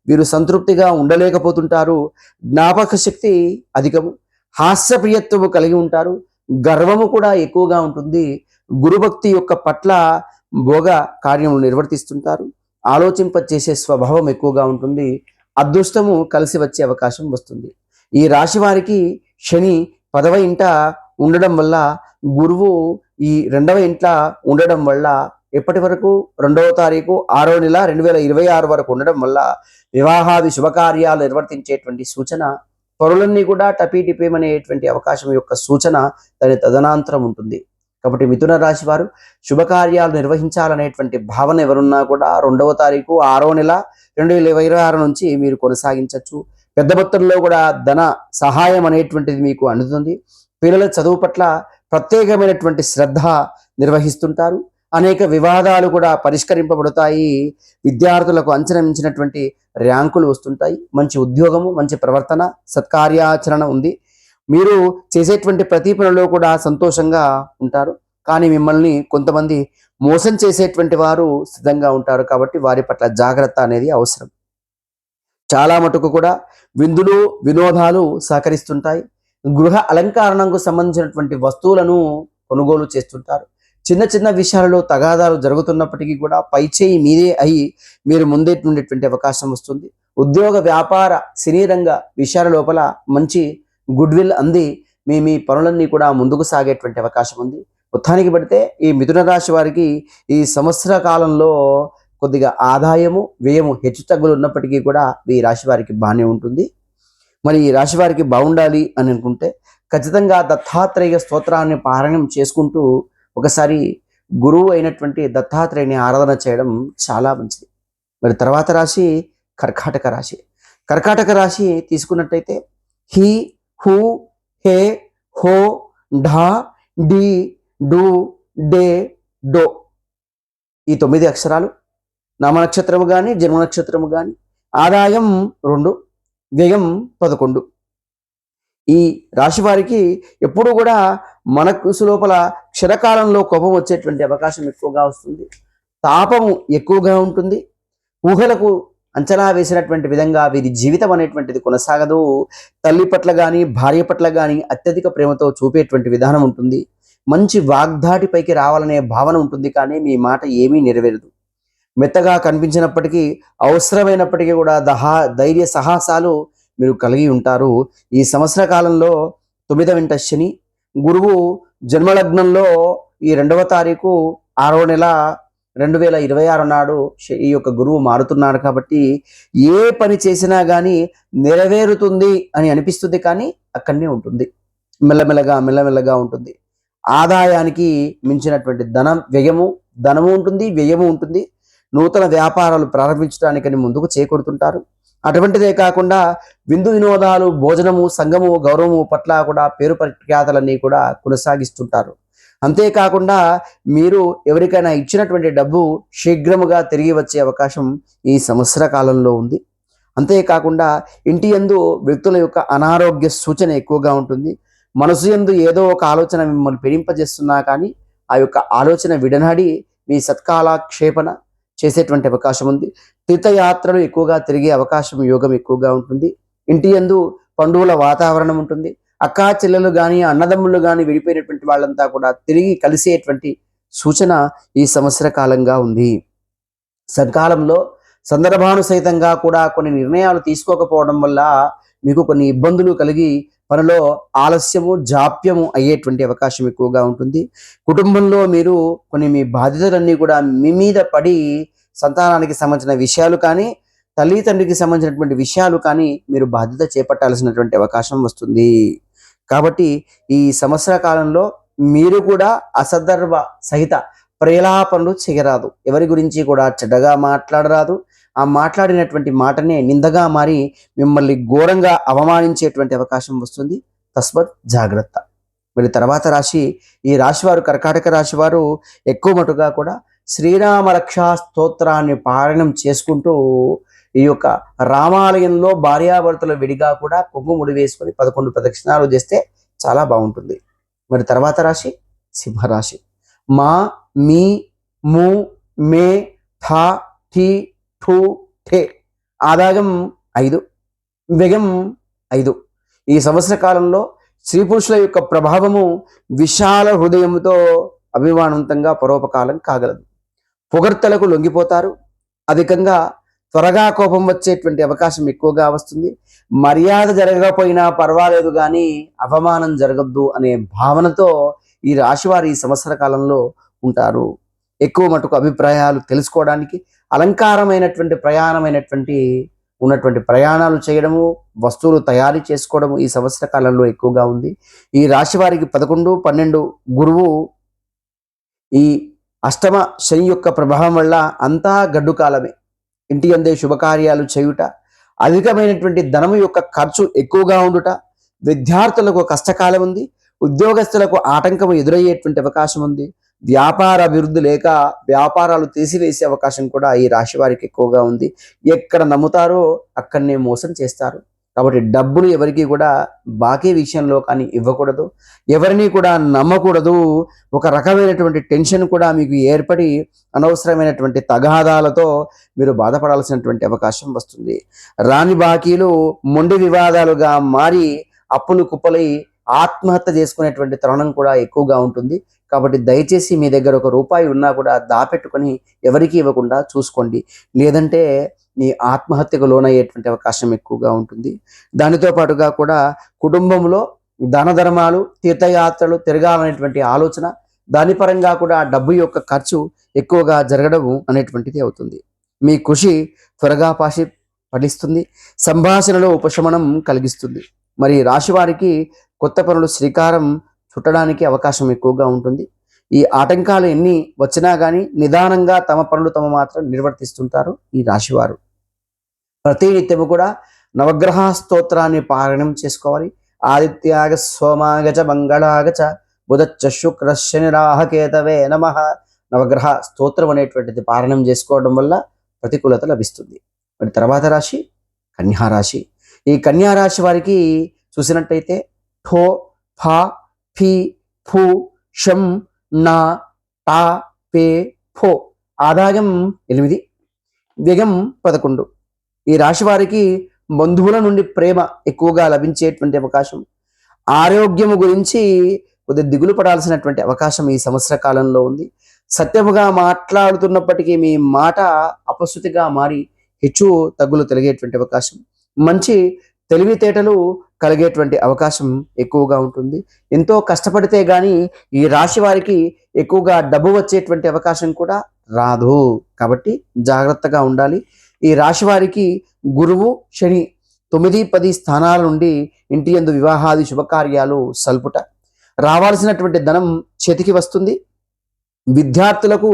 వీరు సంతృప్తిగా ఉండలేకపోతుంటారు. జ్ఞాపక శక్తి అధికము, హాస్యప్రియత్వము కలిగి ఉంటారు. గర్వము కూడా ఎక్కువగా ఉంటుంది. గురుభక్తి యొక్క పట్ల భోగ కార్యములు నిర్వర్తిస్తుంటారు. ఆలోచింప చేసే స్వభావం ఎక్కువగా ఉంటుంది. అదృష్టము కలిసి వచ్చే అవకాశం వస్తుంది. ఈ రాశి వారికి శని 10వ ఇంట ఉండడం వల్ల గురువు ఈ 2వ ఇంట్లో ఉండడం వల్ల ఎప్పటి వరకు 2వ తారీఖు 6వ నెల 2026 వరకు ఉండడం వల్ల వివాహాది శుభకార్యాలు నిర్వర్తించేటువంటి సూచన, పరులన్నీ కూడా టపీటిపేమనేటువంటి అవకాశం యొక్క సూచన దాని తదనంతరం ఉంటుంది. కాబట్టి మిథున రాశి వారు శుభకార్యాలు నిర్వహించాలనేటువంటి భావన ఎవరున్నా కూడా 2వ తారీఖు 6వ నెల 2026 నుంచి మీరు కొనసాగించవచ్చు. పెద్ద మొత్తంలో కూడా ధన సహాయం అనేటువంటిది మీకు అందుతుంది. పిల్లల చదువు పట్ల ప్రత్యేకమైనటువంటి శ్రద్ధ నిర్వహిస్తుంటారు. అనేక వివాదాలు కూడా పరిష్కరింపబడతాయి. విద్యార్థులకు అంచనా మించినటువంటి ర్యాంకులు వస్తుంటాయి. మంచి ఉద్యోగము, మంచి ప్రవర్తన, సత్కార్యాచరణ ఉంది. మీరు చేసేటువంటి ప్రతి పనిలో కూడా సంతోషంగా ఉంటారు. కానీ మిమ్మల్ని కొంతమంది మోసం చేసేటువంటి వారు సిద్ధంగా ఉంటారు. కాబట్టి వారి పట్ల జాగ్రత్త అనేది అవసరం. చాలా మటుకు కూడా విందులు వినోదాలు సహకరిస్తుంటాయి. గృహ అలంకరణకు సంబంధించినటువంటి వస్తువులను కొనుగోలు చేస్తుంటారు. చిన్న చిన్న విషయాలలో తగాదాలు జరుగుతున్నప్పటికీ కూడా పైచేయి మీదే అయి మీరు ముందేటువంటి అవకాశం వస్తుంది. ఉద్యోగ వ్యాపార సినీ రంగ విషయాల లోపల మంచి గుడ్ విల్ అంది మీ పనులన్నీ కూడా ముందుకు సాగేటువంటి అవకాశం ఉంది. మొత్తానికి పడితే ఈ మిథున రాశి వారికి ఈ సంవత్సర కాలంలో కొద్దిగా ఆదాయము వ్యయము హెచ్చు తగ్గులు ఉన్నప్పటికీ కూడా ఈ రాశి వారికి బాగానే ఉంటుంది. మరి ఈ రాశి వారికి బాగుండాలి అని అనుకుంటే ఖచ్చితంగా దత్తాత్రేయ స్తోత్రాన్ని పారాయణం చేసుకుంటూ ఒకసారి గురువు అయినటువంటి దత్తాత్రేయుని ఆరాధన చేయడం చాలా మంచిది. మరి తర్వాత రాశి కర్కాటక రాశి. కర్కాటక రాశి తీసుకున్నట్టయితే హి, హు, హే, హో, ఢా, డి, డు, డే, డో ఈ 9 అక్షరాలు. నామ నక్షత్రము కానీ జన్మ నక్షత్రము కానీ. ఆదాయం 2, వ్యయం 11. ఈ రాశి వారికి ఎప్పుడు కూడా మనసు లోపల క్షణకాలంలో కోపం వచ్చేటువంటి అవకాశం ఎక్కువగా వస్తుంది. తాపము ఎక్కువగా ఉంటుంది. ఊహలకు అంచనా వేసినటువంటి విధంగా వీరి జీవితం అనేటువంటిది కొనసాగదు. తల్లి పట్ల కానీ భార్య పట్ల కానీ అత్యధిక ప్రేమతో చూపేటువంటి విధానం ఉంటుంది. మంచి వాగ్దాటి పైకి రావాలనే భావన ఉంటుంది. కానీ మీ మాట ఏమీ నెరవేరదు. మెత్తగా కనిపించినప్పటికీ అవసరమైనప్పటికీ కూడా ధైర్య సాహసాలు మీరు కలిగి ఉంటారు. ఈ సంవత్సర కాలంలో 9వ ఇంట శని, గురువు జన్మలగ్నంలో ఈ 2వ తారీఖు 6వ నెల 2026 నాడు ఈ యొక్క గురువు మారుతున్నాడు. కాబట్టి ఏ పని చేసినా కానీ నెరవేరుతుంది అని అనిపిస్తుంది, కానీ అక్కడనే ఉంటుంది. మెల్లమెల్లగా ఉంటుంది. ఆదాయానికి మించినటువంటి ధనము ఉంటుంది, వ్యయము ఉంటుంది. నూతన వ్యాపారాలు ప్రారంభించడానికని ముందుకు చేకూరుతుంటారు. అటువంటిదే కాకుండా విందు వినోదాలు, భోజనము, సంఘము, గౌరవము పట్ల కూడా పేరు ప్రఖ్యాతలన్నీ కూడా కొనసాగిస్తుంటారు. అంతేకాకుండా మీరు ఎవరికైనా ఇచ్చినటువంటి డబ్బు శీఘ్రముగా తిరిగి వచ్చే అవకాశం ఈ సంవత్సర కాలంలో ఉంది. అంతేకాకుండా ఇంటి యందు వ్యక్తుల యొక్క అనారోగ్య సూచన ఎక్కువగా ఉంటుంది. మనసు యందు ఏదో ఒక ఆలోచన మిమ్మల్ని పీడింపజేస్తున్నా కానీ ఆ యొక్క ఆలోచన విడనాడి మీ సత్కాలక్షేపణ చేసేటువంటి అవకాశం ఉంది. తీర్థయాత్రలు ఎక్కువగా తిరిగే అవకాశం, యోగం ఎక్కువగా ఉంటుంది. ఇంటి యందు పండుగల వాతావరణం ఉంటుంది. అక్కా చెల్లెలు కానీ అన్నదమ్ములు కానీ విడిపోయినటువంటి వాళ్ళంతా కూడా తిరిగి కలిసేటువంటి సూచన ఈ సంవత్సర కాలంగా ఉంది. సకాలంలో సందర్భానుసహితంగా కూడా కొన్ని నిర్ణయాలు తీసుకోకపోవడం వల్ల మీకు కొన్ని ఇబ్బందులు కలిగి పనిలో ఆలస్యము, జాప్యము అయ్యేటువంటి అవకాశం ఎక్కువగా ఉంటుంది. కుటుంబంలో మీరు కొన్ని మీ బాధ్యతలన్నీ కూడా మీ మీద పడి సంతానానికి సంబంధించిన విషయాలు కానీ తల్లిదండ్రికి సంబంధించినటువంటి విషయాలు కానీ మీరు బాధ్యత చేపట్టాల్సినటువంటి అవకాశం వస్తుంది. కాబట్టి ఈ సంవత్సర కాలంలో మీరు కూడా అసందర్భ సహిత ప్రేలాపనలు చేయరాదు. ఎవరి గురించి కూడా చెడ్డగా మాట్లాడరాదు. ఆ మాట్లాడినటువంటి మాటనే నిందగా మారి మిమ్మల్ని ఘోరంగా అవమానించేటువంటి అవకాశం వస్తుంది. తస్మత్ జాగ్రత్త. మరి తర్వాత రాశి ఈ రాశి వారు కర్కాటక రాశి వారు ఎక్కువ మటుగా కూడా శ్రీరామ రక్షా స్తోత్రాన్ని పారాయణం చేసుకుంటూ ఈ యొక్క రామాలయంలో భార్యాభర్తలు విడిగా కూడా కుంకుముడి వేసుకొని 11 ప్రదక్షిణాలు చేస్తే చాలా బాగుంటుంది. మరి తర్వాత రాశి సింహరాశి. మా, మీ, ము, మే, థా, ఠీ, ఠూ, ఠే. ఆదాయం 5, వ్యయం 5. ఈ సంవత్సర కాలంలో స్త్రీ పురుషుల యొక్క ప్రభావము విశాల హృదయంతో అభిమానవంతంగా పరోపకాలం కాగలదు. పొగడ్తలకు లొంగిపోతారు. అధికంగా త్వరగా కోపం వచ్చేటువంటి అవకాశం ఎక్కువగా వస్తుంది. మర్యాద జరగకపోయినా పర్వాలేదు కానీ అవమానం జరగద్దు అనే భావనతో ఈ రాశి వారు ఈ సంవత్సర కాలంలో ఉంటారు. ఎక్కువ మటుకు అభిప్రాయాలు తెలుసుకోవడానికి, అలంకారమైనటువంటి ప్రయాణమైనటువంటి ఉన్నటువంటి ప్రయాణాలు చేయడము, వస్తువులు తయారు చేసుకోవడము ఈ సంవత్సర కాలంలో ఎక్కువగా ఉంది. ఈ రాశి వారికి 11, 12 గురువు ఈ అష్టమ శని యొక్క ప్రభావం వల్ల అంతా గడ్డు కాలమే. ఇంటి అందే శుభకార్యాలు చేయుట, అధికమైనటువంటి ధనము యొక్క ఖర్చు ఎక్కువగా ఉండుట, విద్యార్థులకు కష్టకాలం ఉంది, ఉద్యోగస్తులకు ఆటంకం ఎదురయ్యేటువంటి అవకాశం ఉంది, వ్యాపార అభివృద్ధి లేక వ్యాపారాలు తీసివేసే అవకాశం కూడా ఈ రాశి వారికి ఎక్కువగా ఉంది. ఎక్కడ నమ్ముతారో అక్కడనే మోసం చేస్తారు. కాబట్టి డబ్బులు ఎవరికి కూడా బాకీ విషయంలో కానీ ఇవ్వకూడదు, ఎవరిని కూడా నమ్మకూడదు. ఒక రకమైనటువంటి టెన్షన్ కూడా మీకు ఏర్పడి అనవసరమైనటువంటి తగాదాలతో మీరు బాధపడాల్సినటువంటి అవకాశం వస్తుంది. రాని బాకీలు మొండి వివాదాలుగా మారి అప్పులు కుప్పలై ఆత్మహత్య చేసుకునేటువంటి తరుణం కూడా ఎక్కువగా ఉంటుంది. కాబట్టి దయచేసి మీ దగ్గర ₹1 ఉన్నా కూడా దాపెట్టుకొని ఎవరికి ఇవ్వకుండా చూసుకోండి. లేదంటే మీ ఆత్మహత్యకు లోనయ్యేటువంటి అవకాశం ఎక్కువగా ఉంటుంది. దానితో పాటుగా కూడా కుటుంబంలో దాన ధర్మాలు, తీర్థయాత్రలు తిరగాలనేటువంటి ఆలోచన, దాని పరంగా కూడా డబ్బు యొక్క ఖర్చు ఎక్కువగా జరగడం అనేటువంటిది అవుతుంది. మీ కృషి త్వరగా ఫలిస్తుంది. సంభాషణలో ఉపశమనం కలిగిస్తుంది. మరి రాశి వారికి కొత్త పనులు శ్రీకారం చుట్టడానికి అవకాశం ఎక్కువగా ఉంటుంది. ఈ ఆటంకాలు ఎన్ని వచ్చినా కానీ నిదానంగా తమ పనులు తమ మాత్రం నిర్వర్తిస్తుంటారు ఈ రాశివారు. ప్రతి నిత్యము కూడా నవగ్రహ స్తోత్రాన్ని పారాయణం చేసుకోవాలి. ఆదిత్యాగ సోమాగచ మంగళాగచ బుధచ్చ శుక్ర శని రాహకేతవే నమః నవగ్రహ స్తోత్రం అనేటువంటిది పారాయణం చేసుకోవడం వల్ల ప్రతికూలత లభిస్తుంది. మరి తర్వాత రాశి కన్యారాశి. ఈ కన్యారాశి వారికి చూసినట్టయితే ఠో ఫా ఫీ ఫూ షం నా టా పే ఫో ఆదాయం 8, వ్యయం 11. ఈ రాశి వారికి బంధువుల నుండి ప్రేమ ఎక్కువగా లభించేటువంటి అవకాశం, ఆరోగ్యము గురించి కొద్దిగా దిగులు పడాల్సినటువంటి అవకాశం ఈ సంవత్సర కాలంలో ఉంది. సత్యముగా మాట్లాడుతున్నప్పటికీ మీ మాట అపశృతిగా మారి హెచ్చు తగ్గులు తొలగేటువంటి అవకాశం, మంచి తెలివితేటలు కలిగేటువంటి అవకాశం ఎక్కువగా ఉంటుంది. ఎంతో కష్టపడితే గాని ఈ రాశి వారికి ఎక్కువగా డబ్బు వచ్చేటువంటి అవకాశం కూడా రాదు. కాబట్టి జాగ్రత్తగా ఉండాలి. ఈ రాశి వారికి గురువు శని 9, 10 స్థానాల నుండి ఇంటి యందు వివాహాది శుభకార్యాలు సల్పుట, రావాల్సినటువంటి ధనం చేతికి వస్తుంది. విద్యార్థులకు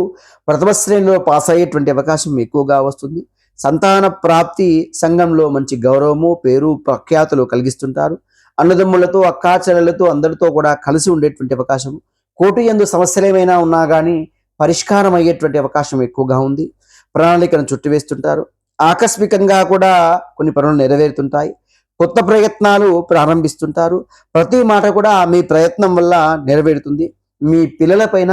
ప్రథమ శ్రేణిలో పాస్ అయ్యేటువంటి అవకాశం ఎక్కువగా వస్తుంది. సంతాన ప్రాప్తి, సంఘంలో మంచి గౌరవము, పేరు, ప్రఖ్యాతులు కలిగిస్తుంటారు. అన్నదమ్ములతో, అక్కా చెల్లెలతో అందరితో కూడా కలిసి ఉండేటువంటి అవకాశం, కోర్టు యందు సమస్యలు ఏమైనా ఉన్నా కానీ పరిష్కారం అయ్యేటువంటి అవకాశం ఎక్కువగా ఉంది. ప్రణాళికను చుట్టివేస్తుంటారు. ఆకస్మికంగా కూడా కొన్ని పనులు నెరవేరుతుంటాయి. కొత్త ప్రయత్నాలు ప్రారంభిస్తుంటారు. ప్రతి మాట కూడా మీ ప్రయత్నం వల్ల నెరవేరుతుంది. మీ పిల్లలపైన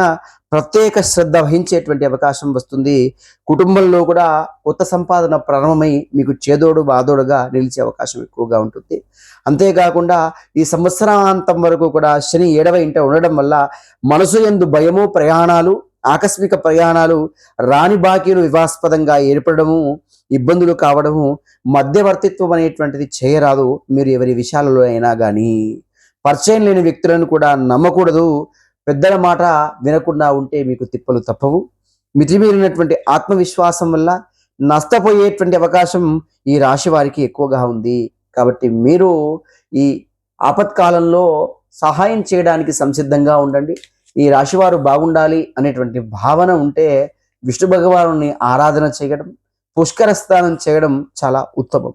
ప్రత్యేక శ్రద్ధ వహించేటువంటి అవకాశం వస్తుంది. కుటుంబంలో కూడా కొత్త సంపాదన ప్రారంభమై మీకు చేదోడు బాదోడుగా నిలిచే అవకాశం ఎక్కువగా ఉంటుంది. అంతేకాకుండా ఈ సంవత్సరాంతం వరకు కూడా శని 7వ ఇంట ఉండడం వల్ల మనసు యందు భయము, ప్రయాణాలు, ఆకస్మిక ప్రయాణాలు, రాని బాకీలు వివాస్పదంగా ఏర్పడము, ఇబ్బందులు కావడము, మధ్యవర్తిత్వం అనేటువంటిది చేయరాదు. మీరు ఎవరి విషయాలలో అయినా కానీ పరిచయం లేని వ్యక్తులను కూడా నమ్మకూడదు. పెద్దల మాట వినకుండా ఉంటే మీకు తిప్పలు తప్పవు. మితిమీరినటువంటి ఆత్మవిశ్వాసం వల్ల నష్టపోయేటువంటి అవకాశం ఈ రాశి వారికి ఎక్కువగా ఉంది. కాబట్టి మీరు ఈ ఆపత్కాలంలో సహాయం చేయడానికి సంసిద్ధంగా ఉండండి. ఈ రాశివారు బాగుండాలి అనేటువంటి భావన ఉంటే విష్ణు భగవానుని ఆరాధన చేయడం, పుష్కర స్నానం చేయడం చాలా ఉత్తమం.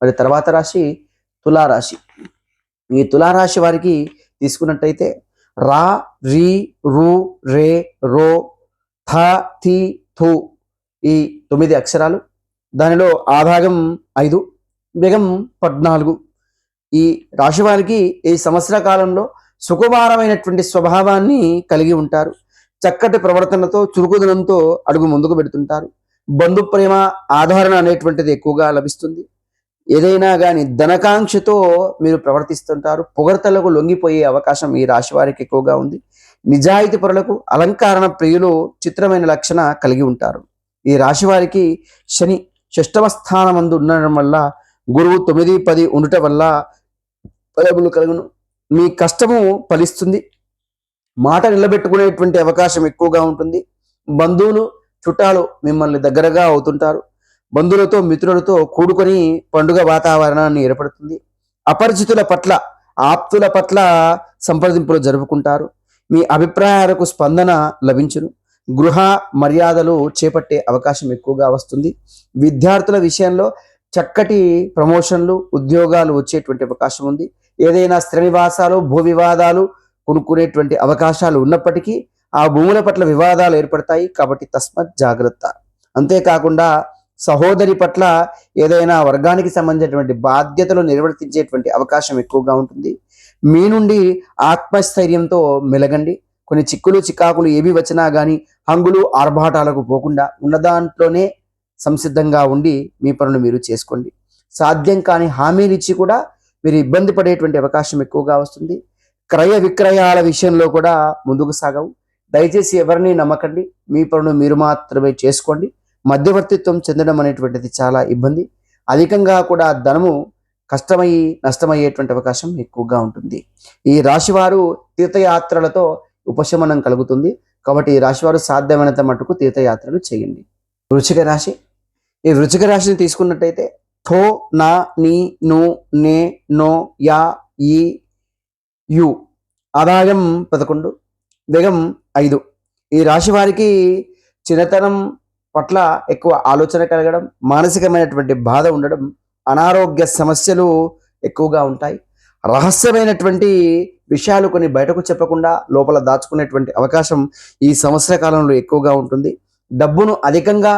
మరి తర్వాత రాశి తులారాశి. ఈ తులారాశి వారికి తీసుకున్నట్టయితే రా, రీ, రు, రే, రో, థ, థి, థు ఈ 9 అక్షరాలు. దానిలో ఆదాయం 5, వ్యయం 14. ఈ రాశి వారికి ఈ సంవత్సర కాలంలో సుకుమారమైనటువంటి స్వభావాన్ని కలిగి ఉంటారు. చక్కటి ప్రవర్తనతో, చురుకుదనంతో అడుగు ముందుకు పెడుతుంటారు. బంధు ప్రేమ, ఆదరణ అనేటువంటిది ఎక్కువగా లభిస్తుంది. ఏదైనా కానీ ధనకాంక్షతో మీరు ప్రవర్తిస్తుంటారు. పొగడ్తలకు లొంగిపోయే అవకాశం ఈ రాశి వారికి ఎక్కువగా ఉంది. నిజాయితీ పరులకు, అలంకరణ ప్రియులు చిత్రమైన లక్షణ కలిగి ఉంటారు. ఈ రాశి వారికి శని 6వ స్థానమందు ఉండడం వల్ల, గురువు 9, 10 ఉండటం వల్ల ఫలములు కలుగును. మీ కష్టము ఫలిస్తుంది. మాట నిలబెట్టుకునేటువంటి అవకాశం ఎక్కువగా ఉంటుంది. బంధువులు చుట్టాలు మిమ్మల్ని దగ్గరగా అవుతుంటారు. బంధువులతో మిత్రులతో కూడుకొని పండుగ వాతావరణాన్ని ఏర్పడుతుంది. అపరిచితుల పట్ల ఆప్తుల పట్ల సంప్రదింపులు జరుపుకుంటారు. మీ అభిప్రాయాలకు స్పందన లభించును. గృహ మర్యాదలు చేపట్టే అవకాశం ఎక్కువగా వస్తుంది. విద్యార్థుల విషయంలో చక్కటి ప్రమోషన్లు ఉద్యోగాలు వచ్చేటువంటి అవకాశం ఉంది. ఏదైనా స్థిర నివాసాలు భూ వివాదాలు కొనుక్కునేటువంటి అవకాశాలు ఉన్నప్పటికీ ఆ భూముల పట్ల వివాదాలు ఏర్పడతాయి. కాబట్టి తస్మత్ జాగ్రత్త. అంతేకాకుండా సహోదరి పట్ల ఏదైనా వర్గానికి సంబంధించినటువంటి బాధ్యతలు నిర్వర్తించేటువంటి అవకాశం ఎక్కువగా ఉంటుంది. మీ నుండి ఆత్మస్థైర్యంతో మెలగండి. కొన్ని చిక్కులు చికాకులు ఏవి వచ్చినా కానీ హంగులు ఆర్భాటాలకు పోకుండా ఉన్నదాంట్లోనే సంసిద్ధంగా ఉండి మీ పనులు మీరు చేసుకోండి. సాధ్యం కాని హామీలు ఇచ్చి కూడా మీరు ఇబ్బంది పడేటువంటి అవకాశం ఎక్కువగా వస్తుంది. క్రయ విక్రయాల విషయంలో కూడా ముందుకు సాగవు. దయచేసి ఎవరిని నమ్మకండి. మీ పనులు మీరు మాత్రమే చేసుకోండి. మధ్యవర్తిత్వం చెందడం అనేటువంటిది చాలా ఇబ్బంది. అధికంగా కూడా ధనము కష్టమయ్యి నష్టమయ్యేటువంటి అవకాశం ఎక్కువగా ఉంటుంది. ఈ రాశివారు తీర్థయాత్రలతో ఉపశమనం కలుగుతుంది. కాబట్టి ఈ రాశివారు సాధ్యమైనంత మటుకు తీర్థయాత్రలు చేయండి. వృశ్చిక రాశి. ఈ వృశ్చిక రాశిని తీసుకున్నట్టయితే థో నా నీ ను నే నో యా ఈ యు ఆదాయం 11, వ్యయం 5. ఈ రాశి వారికి చిన్నతనం పట్ల ఎక్కువ ఆలోచన కలగడం, మానసికమైనటువంటి బాధ ఉండడం, అనారోగ్య సమస్యలు ఎక్కువగా ఉంటాయి. రహస్యమైనటువంటి విషయాలు కొన్ని బయటకు చెప్పకుండా లోపల దాచుకునేటువంటి అవకాశం ఈ సంవత్సర కాలంలో ఎక్కువగా ఉంటుంది. డబ్బును అధికంగా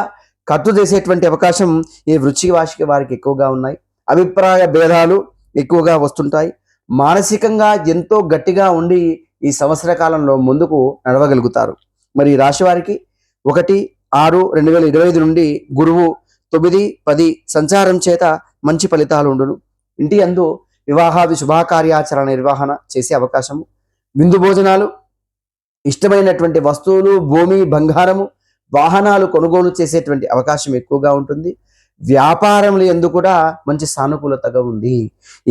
ఖర్చు చేసేటువంటి అవకాశం ఈ వృశ్చిక రాశి వారికి ఎక్కువగా ఉన్నాయి. అభిప్రాయ భేదాలు ఎక్కువగా వస్తుంటాయి. మానసికంగా ఎంతో గట్టిగా ఉండి ఈ సంవత్సర కాలంలో ముందుకు నడవగలుగుతారు. మరి ఈ రాశి వారికి 1/6/2025 నుండి గురువు 9-10 సంచారం చేత మంచి ఫలితాలు ఉండును. ఇంటి యందు వివాహాది శుభకార్యాచరణ నిర్వహణ చేసే అవకాశము, విందు భోజనాలు, ఇష్టమైనటువంటి వస్తువులు, భూమి, బంగారము, వాహనాలు కొనుగోలు చేసేటువంటి అవకాశం ఎక్కువగా ఉంటుంది. వ్యాపారములు యందు కూడా మంచి సానుకూలతగా ఉంది.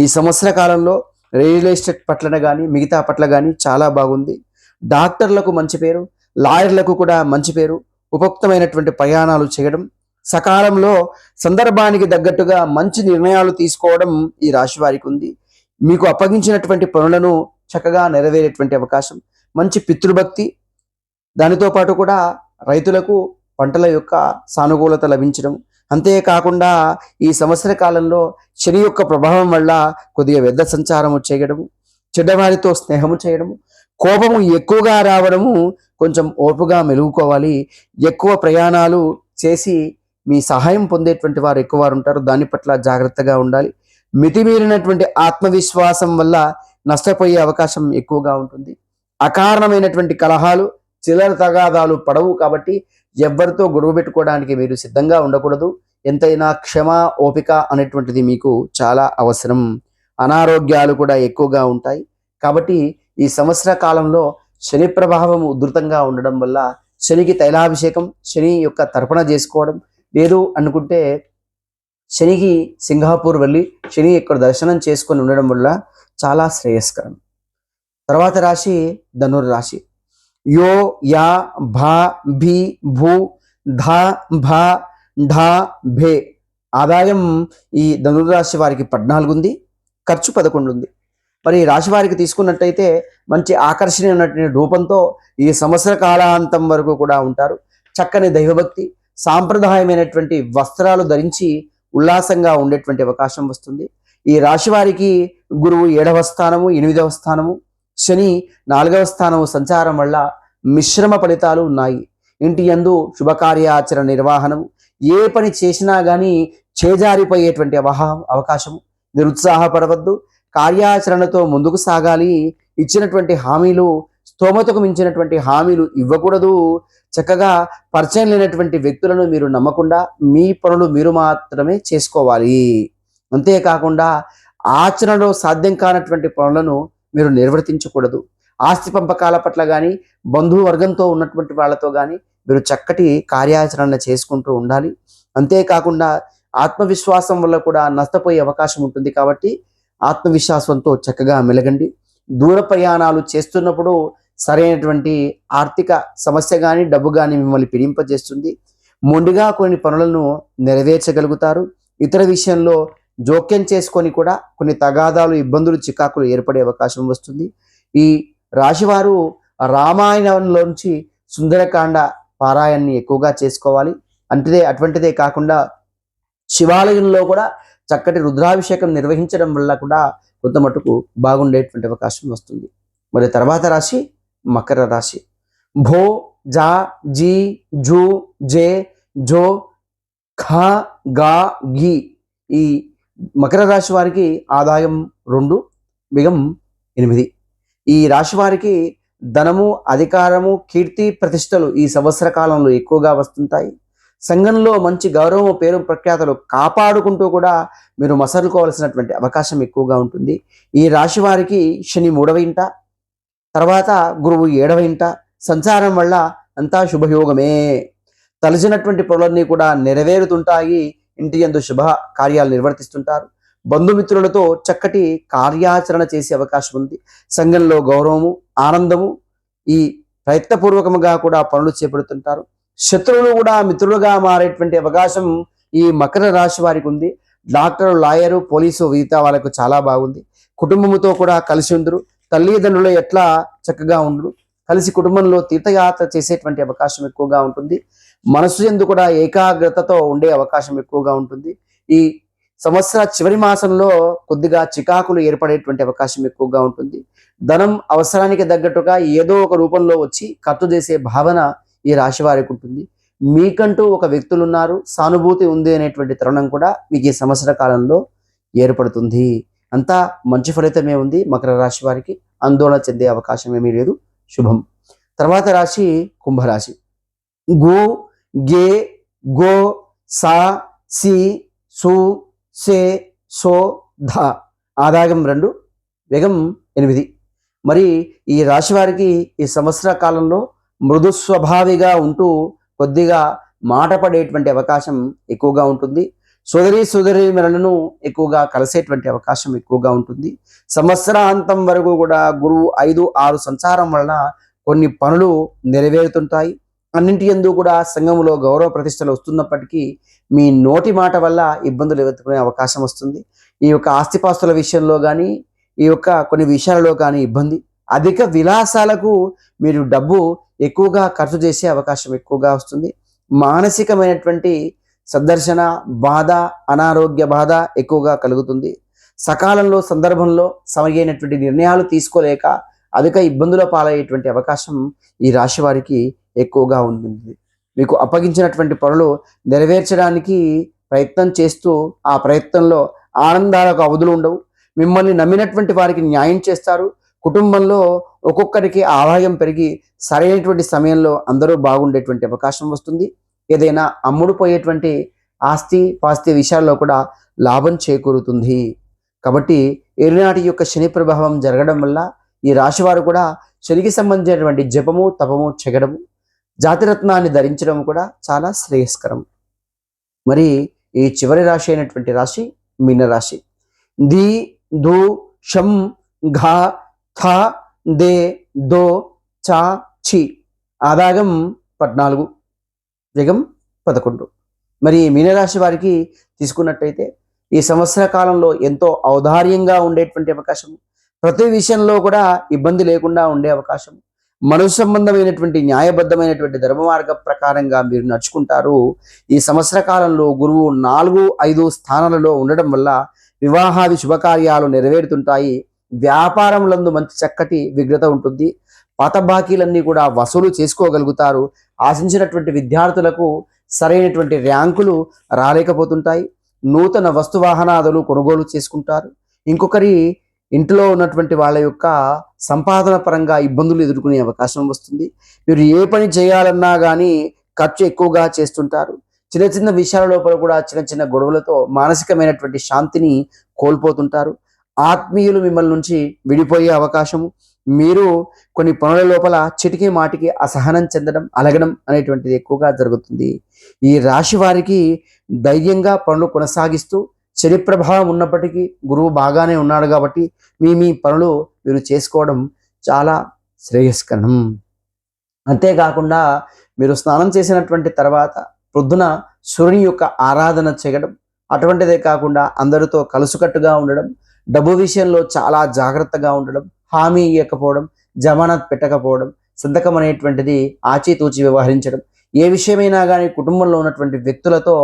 ఈ సంవత్సర కాలంలో రియల్ ఎస్టేట్ పట్ల కానీ మిగతా పట్ల కానీ చాలా బాగుంది. డాక్టర్లకు మంచి పేరు, లాయర్లకు కూడా మంచి పేరు. ఉపయుక్తమైనటువంటి ప్రయాణాలు చేయడం, సకాలంలో సందర్భానికి తగ్గట్టుగా మంచి నిర్ణయాలు తీసుకోవడం ఈ రాశి వారికి ఉంది. మీకు అప్పగించినటువంటి పనులను చక్కగా నెరవేరేటువంటి అవకాశం, మంచి పితృభక్తి, దానితో పాటు కూడా రైతులకు పంటల యొక్క సానుకూలత లభించడం. అంతేకాకుండా ఈ సంవత్సర కాలంలో శని యొక్క ప్రభావం వల్ల కొద్దిగా వ్యర్థ సంచారము చేయడము, చెడ్డవారితో స్నేహము చేయడము, కోపము ఎక్కువగా రావడము, కొంచెం ఓర్పుగా మెలుగుకోవాలి. ఎక్కువ ప్రయాణాలు చేసి మీ సహాయం పొందేటువంటి వారు ఎక్కువ వారు ఉంటారు. దాని పట్ల జాగ్రత్తగా ఉండాలి. మితిమీరినటువంటి ఆత్మవిశ్వాసం వల్ల నష్టపోయే అవకాశం ఎక్కువగా ఉంటుంది. అకారణమైనటువంటి కలహాలు, చిల్లర తగాదాలు పడవు. కాబట్టి ఎవరితో గొడవ పెట్టుకోవడానికి మీరు సిద్ధంగా ఉండకూడదు. ఎంతైనా క్షమ, ఓపిక అనేటువంటిది మీకు చాలా అవసరం. అనారోగ్యాలు కూడా ఎక్కువగా ఉంటాయి. కాబట్టి ఈ సంవత్సర కాలంలో శని ప్రభావం ఉధృతంగా ఉండడం వల్ల శనికి తైలాభిషేకం, శని యొక్క తర్పణ చేసుకోవడం, లేదు అనుకుంటే శనికి సింగపూర్ వెళ్ళి శని యొక్క దర్శనం చేసుకొని ఉండడం వల్ల చాలా శ్రేయస్కరం. తర్వాత రాశి ధనుర్రాశి. యో యా భా భీ భూ ధా భా ఢా భే ఆదాయం ఈ ధనుర్రాశి వారికి 14 ఉంది, ఖర్చు 11 ఉంది. మరి ఈ రాశి వారికి తీసుకున్నట్టయితే మంచి ఆకర్షణీయమైనటువంటి రూపంతో ఈ సంవత్సర కాలాంతం వరకు కూడా ఉంటారు. చక్కని దైవభక్తి, సాంప్రదాయమైనటువంటి వస్త్రాలు ధరించి ఉల్లాసంగా ఉండేటువంటి అవకాశం వస్తుంది. ఈ రాశి వారికి గురువు 7వ స్థానము, 8వ స్థానము, శని 4వ స్థానము సంచారం వల్ల మిశ్రమ ఫలితాలు ఉన్నాయి. ఇంటి యందు శుభకార్యాచరణ నిర్వహణము, ఏ పని చేసినా కానీ చేజారిపోయేటువంటి అవకాశము. నిరుత్సాహపడవద్దు. కార్యాచరణతో ముందుకు సాగాలి. ఇచ్చినటువంటి హామీలు స్తోమతకు మించినటువంటి హామీలు ఇవ్వకూడదు. చక్కగా పరిచయం లేనటువంటి వ్యక్తులను మీరు నమ్మకుండా మీ పనులు మీరు మాత్రమే చేసుకోవాలి. అంతేకాకుండా ఆచరణలో సాధ్యం కానటువంటి పనులను మీరు నిర్వర్తించకూడదు. ఆస్తి పంపకాల పట్ల కానీ బంధువర్గంతో ఉన్నటువంటి వాళ్ళతో కానీ మీరు చక్కటి కార్యాచరణ చేసుకుంటూ ఉండాలి. అంతేకాకుండా ఆత్మవిశ్వాసం వల్ల కూడా నష్టపోయే అవకాశం ఉంటుంది. కాబట్టి ఆత్మవిశ్వాసంతో చక్కగా మెలగండి. దూర ప్రయాణాలు చేస్తున్నప్పుడు సరైనటువంటి ఆర్థిక సమస్య కానీ డబ్బు కానీ మిమ్మల్ని పీడింపజేస్తుంది. మొండిగా కొన్ని పనులను నెరవేర్చగలుగుతారు. ఇతర విషయంలో జోక్యం చేసుకొని కూడా కొన్ని తగాదాలు, ఇబ్బందులు, చికాకులు ఏర్పడే అవకాశం వస్తుంది. ఈ రాశివారు రామాయణంలోంచి సుందరకాండ పారాయణని ఎక్కువగా చేసుకోవాలి. అటువంటిదే కాకుండా శివాలయంలో కూడా చక్కటి రుద్రాభిషేకం నిర్వహించడం వల్ల కూడా కొంత మటుకు బాగుండేటువంటి అవకాశం వస్తుంది. మరి తర్వాత రాశి మకర రాశి. భో, జా, జీ, జూ, జే, జో, ఖ, గా, గి. ఈ మకర రాశి వారికి ఆదాయం 2, వ్యయం 8. ఈ రాశి వారికి ధనము, అధికారము, కీర్తి, ప్రతిష్టలు ఈ సంవత్సర కాలంలో ఎక్కువగా వస్తుంటాయి. సంఘంలో మంచి గౌరవం, పేరు, ప్రఖ్యాతలు కాపాడుకుంటూ కూడా మీరు మసలుకోవాల్సినటువంటి అవకాశం ఎక్కువగా ఉంటుంది. ఈ రాశి వారికి శని 3వ ఇంట, తర్వాత గురువు 7వ ఇంట సంచారం వల్ల అంతా శుభయోగమే. తలచినటువంటి పనులన్నీ కూడా నెరవేరుతుంటాయి. ఇంటి యందు శుభ కార్యాలు నిర్వర్తిస్తుంటారు. బంధుమిత్రులతో చక్కటి కార్యాచరణ చేసే అవకాశం ఉంది. సంఘంలో గౌరవము, ఆనందము, ఈ ప్రయత్నపూర్వకముగా కూడా పనులు చేపడుతుంటారు. శత్రువులు కూడా మిత్రులుగా మారేటువంటి అవకాశం ఈ మకర రాశి వారికి ఉంది. డాక్టరు, లాయరు, పోలీసు మిగతా వాళ్ళకు చాలా బాగుంది. కుటుంబముతో కూడా కలిసి ఉందరు. తల్లిదండ్రులు ఎట్లా చక్కగా ఉండరు. కలిసి కుటుంబంలో తీర్థయాత్ర చేసేటువంటి అవకాశం ఎక్కువగా ఉంటుంది. మనసు యందు కూడా ఏకాగ్రతతో ఉండే అవకాశం ఎక్కువగా ఉంటుంది. ఈ సంవత్సర చివరి మాసంలో కొద్దిగా చికాకులు ఏర్పడేటువంటి అవకాశం ఎక్కువగా ఉంటుంది. ధనం అవసరానికి తగ్గట్టుగా ఏదో ఒక రూపంలో వచ్చి ఖర్చు చేసే భావన ఈ రాశి వారికి ఉంటుంది. మీకంటూ ఒక వ్యక్తులు ఉన్నారు, సానుభూతి ఉంది అనేటువంటి తరుణం కూడా మీకు ఈ సంవత్సర కాలంలో ఏర్పడుతుంది. అంతా మంచి ఫలితమే ఉంది. మకర రాశి వారికి ఆందోళన చెందే అవకాశం ఏమీ లేదు. శుభం. తర్వాత రాశి కుంభరాశి. గు, గే, గో, సా, సి, సు, సే, సో, ధ. ఆదాయం 2, వ్యయం 8. మరి ఈ రాశి వారికి ఈ సంవత్సర కాలంలో మృదు స్వభావిగా ఉంటూ కొద్దిగా మాట పడేటువంటి అవకాశం ఎక్కువగా ఉంటుంది. సోదరీమణులను ఎక్కువగా కలిసేటువంటి అవకాశం ఎక్కువగా ఉంటుంది. సంవత్సరాంతం వరకు కూడా గురువు 5, 6 సంచారం వలన కొన్ని పనులు నెరవేరుతుంటాయి. అన్నింటి యందు కూడా సంఘములో గౌరవ ప్రతిష్టలు వస్తున్నప్పటికీ మీ నోటి మాట వల్ల ఇబ్బందులు ఎదుర్కొనే అవకాశం వస్తుంది. ఈ యొక్క ఆస్తిపాస్తుల విషయంలో కానీ, ఈ యొక్క కొన్ని విషయాలలో కానీ ఇబ్బంది. అధిక విలాసాలకు మీరు డబ్బు ఎక్కువగా ఖర్చు చేసే అవకాశం ఎక్కువగా వస్తుంది. మానసికమైనటువంటి సందర్శన, బాధ, అనారోగ్య బాధ ఎక్కువగా కలుగుతుంది. సకాలంలో, సందర్భంలో సరైనటువంటి నిర్ణయాలు తీసుకోలేక అధిక ఇబ్బందుల పాలయ్యేటువంటి అవకాశం ఈ రాశి వారికి ఎక్కువగా ఉంటుంది. మీకు అప్పగించినటువంటి పనులు నెరవేర్చడానికి ప్రయత్నం చేస్తూ ఆ ప్రయత్నంలో ఆనందాలకు అవధులు ఉండవు. మిమ్మల్ని నమ్మినటువంటి వారికి న్యాయం చేస్తారు. కుటుంబంలో ఒక్కొక్కరికి ఆదాయం పెరిగి సరైనటువంటి సమయంలో అందరూ బాగుండేటువంటి అవకాశం వస్తుంది. ఏదైనా అమ్ముడుపోయేటువంటి పాస్తి విషయాల్లో కూడా లాభం చేకూరుతుంది. కాబట్టి ఏలినాటి యొక్క శని ప్రభావం జరగడం వల్ల ఈ రాశివారు కూడా శనికి సంబంధించినటువంటి జపము, తపము చేయడము, జాతిరత్నాన్ని ధరించడం కూడా చాలా శ్రేయస్కరం. మరి ఈ చివరి రాశి అయినటువంటి రాశి మీనరాశి. ది, దు, షం, ఘ, థ, దే, దో, చ, చి. ఆదాయం 14, వ్యయం 11. మరి మీనరాశి వారికి తీసుకున్నట్టయితే ఈ సంవత్సర కాలంలో ఎంతో ఔదార్యంగా ఉండేటువంటి అవకాశం, ప్రతి విషయంలో కూడా ఇబ్బంది లేకుండా ఉండే అవకాశం, మనసు సంబంధమైనటువంటి న్యాయబద్ధమైనటువంటి ధర్మ మార్గ ప్రకారంగా మీరు నడుచుకుంటారు. ఈ సంవత్సర కాలంలో గురువు 4, 5 స్థానాలలో ఉండడం వల్ల వివాహాది శుభకార్యాలు నెరవేరుతుంటాయి. వ్యాపారములందు మంచి చక్కటి విఘ్నత ఉంటుంది. పాత బాకీలన్నీ కూడా వసూలు చేసుకోగలుగుతారు. ఆశించినటువంటి విద్యార్థులకు సరైనటువంటి ర్యాంకులు రాలేకపోతుంటాయి. నూతన వస్తువాహనాదులు కొనుగోలు చేసుకుంటారు. ఇంకొకరి ఇంట్లో ఉన్నటువంటి వాళ్ళ యొక్క సంపాదన పరంగా ఇబ్బందులు ఎదుర్కొనే అవకాశం వస్తుంది. మీరు ఏ పని చేయాలన్నా కానీ ఖర్చు ఎక్కువగా చేస్తుంటారు. చిన్న చిన్న విషయాల లోపల కూడా చిన్న చిన్న గొడవలతో మానసికమైనటువంటి శాంతిని కోల్పోతుంటారు. ఆత్మీయులు మిమ్మల్ని నుంచి విడిపోయే అవకాశము, మీరు కొన్ని పనుల లోపల చిటికి మాటికి అసహనం చెందడం, అలగడం అనేటువంటిది ఎక్కువగా జరుగుతుంది. ఈ రాశి వారికి ధైర్యంగా పనులు కొనసాగిస్తూ శని ప్రభావం ఉన్నప్పటికీ గురువు బాగానే ఉన్నాడు కాబట్టి మీ పనులు మీరు చేసుకోవడం చాలా శ్రేయస్కరం. అంతేకాకుండా మీరు స్నానం చేసినటువంటి తర్వాత ప్రొద్దున సూర్యుని యొక్క ఆరాధన చేయడం, అటువంటిదే కాకుండా అందరితో కలుసుకట్టుగా ఉండడం, డబ్బు విషయంలో చాలా జాగ్రత్తగా ఉండడం, హామీ ఇవ్వకపోవడం, జమానత్ పెట్టకపోవడం, సంతకం అనేటువంటిది ఆచితూచి వ్యవహరించడం, ఏ విషయమైనా కానీ కుటుంబంలో ఉన్నటువంటి వ్యక్తులతో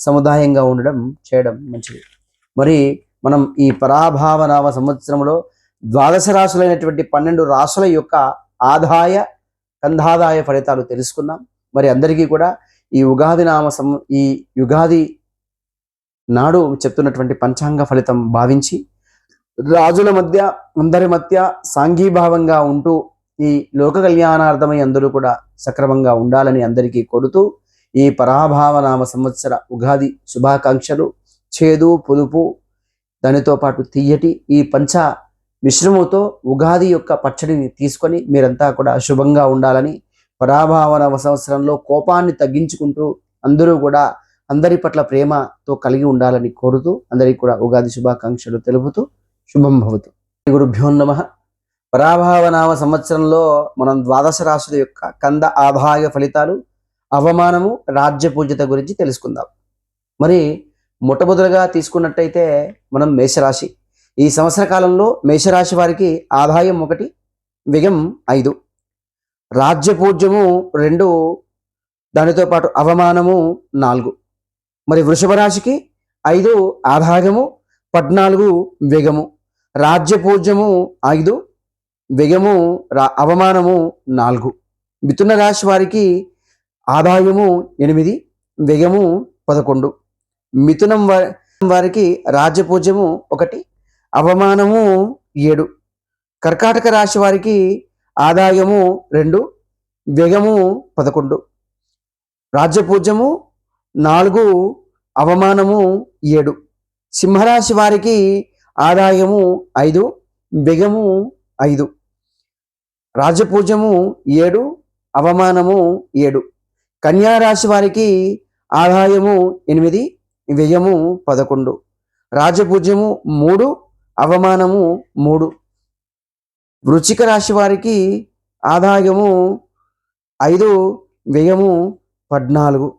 సముదాయంగా ఉండడం చేయడం మంచిది. మరి మనం ఈ పరాభావ నామ సంవత్సరంలో ద్వాదశ రాశులైనటువంటి 12 రాశుల యొక్క ఆదాయ కందాదాయ ఫలితాలు తెలుసుకున్నాం. మరి అందరికీ కూడా ఈ ఈ యుగాది నాడు చెప్తున్నటువంటి పంచాంగ ఫలితం భావించి రాజుల మధ్య అందరి మధ్య సాంఘీభావంగా ఉంటూ ఈ లోక కళ్యాణార్థమై అందరూ కూడా సక్రమంగా ఉండాలని అందరికీ కోరుతూ ఈ పరాభావ నామ సంవత్సర ఉగాది శుభాకాంక్షలు. చేదు పులుపు దానితో పాటు తీయటి ఈ పంచ మిశ్రమంతో ఉగాది యొక్క పచ్చడిని తీసుకొని మీరంతా కూడా శుభంగా ఉండాలని, పరాభావ నవ సంవత్సరంలో కోపాన్ని తగ్గించుకుంటూ అందరూ కూడా అందరి పట్ల ప్రేమతో కలిగి ఉండాలని కోరుతూ అందరికీ కూడా ఉగాది శుభాకాంక్షలు తెలుపుతూ శుభం భవతు. గురుభ్యో నమః. పరాభావ నామ సంవత్సరంలో మనం ద్వాదశ రాశుల యొక్క కంద ఆదాయ ఫలితాలు, అవమానము, రాజ్య పూజ్యత గురించి తెలుసుకుందాం. మరి మొట్టమొదటిగా తీసుకున్నట్టయితే మనం మేషరాశి. ఈ సంవత్సర కాలంలో మేషరాశి వారికి ఆదాయం 1, వ్యయం 5, రాజ్య పూజ్యము 2, దానితో పాటు అవమానము 4. మరి వృషభ రాశికి 5 ఆదాయము, 14 వ్యయము, రాజ్య పూజ్యము 5, వ్యయము అవమానము 4. మిథున రాశి వారికి ఆదాయము 8, వ్యయము 11. మిథునం వారికి రాజ్యపూజ్యము 1, అవమానము 7. కర్కాటక రాశి వారికి ఆదాయము 2, వ్యయము 11, రాజ్యపూజ్యము 4, అవమానము 7. సింహరాశి వారికి ఆదాయము 5, వ్యయము 5, రాజ్యపూజ్యము 7, అవమానము 7. కన్యా రాశి వారికి ఆదాయము 8, వ్యయము 11, రాజపూజ్యము 3, అవమానము 3. వృశ్చిక రాశి వారికి ఆదాయము 5, వ్యయము 14.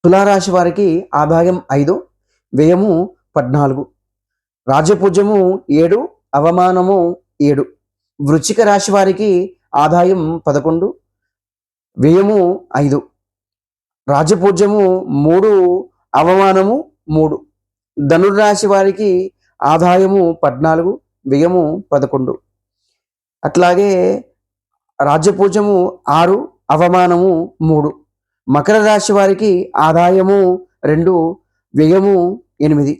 తులారాశి వారికి ఆదాయం 5, వ్యయము 14, రాజపూజ్యము 7, అవమానము 7. వృశ్చిక రాశి వారికి ఆదాయం 11, వ్యయము 5, రాజపూజ్యము 3, అవమానము 3. ధనుర్రాశి వారికి ఆదాయము 14, వ్యయము 11. అట్లాగే రాజ్యపూజ్యము 6, అవమానము 3. మకర రాశి వారికి ఆదాయము 2, వ్యయము 8,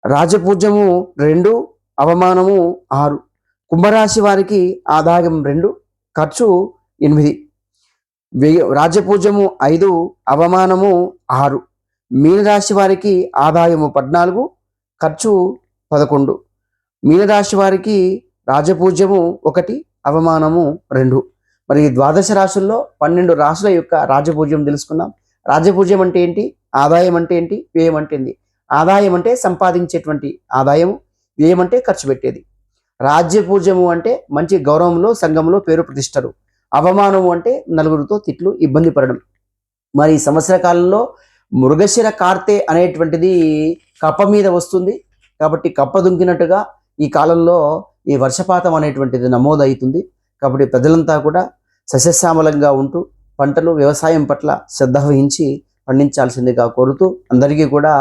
రాజపూజ్యము 2, అవమానము 6. కుంభరాశి వారికి ఆదాయం 2, ఖర్చు 8, రాజ్యపూజ్యము 5, అవమానము 6. మీనరాశి వారికి ఆదాయము 14, ఖర్చు 11. మీనరాశి వారికి రాజపూజ్యము 1, అవమానము 2. మరి ద్వాదశ రాశుల్లో 12 రాశుల యొక్క రాజపూజ్యం తెలుసుకున్నాం. రాజపూజ్యం అంటే ఏంటి, ఆదాయం అంటే ఏంటి, వ్యయం అంటే ఏంటి. ఆదాయం అంటే సంపాదించేటువంటి ఆదాయము, వ్యయం అంటే ఖర్చు పెట్టేది. రాజ్యపూజ్యము అంటే మంచి గౌరవంలో సంఘంలో పేరు ప్రతిష్టలు. అవమానము అంటే నలుగురితో తిట్లు, ఇబ్బంది పడడం. మరి ఈ సంవత్సర కాలంలో మృగశిర కార్తె అనేటువంటిది కప్ప మీద వస్తుంది కాబట్టి కప్ప దుంకినట్టుగా ఈ కాలంలో ఈ వర్షపాతం అనేటువంటిది నమోదవుతుంది. కాబట్టి ప్రజలంతా కూడా సస్యశ్యామలంగా ఉంటూ పంటలు వ్యవసాయం పట్ల శ్రద్ధ వహించి పండించాల్సిందిగా కోరుతూ అందరికీ కూడా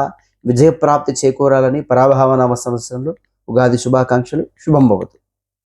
విజయప్రాప్తి చేకూరాలని పరాభావ నామ సంవత్సరంలో ఉగాది శుభాకాంక్షలు. శుభం భవతు.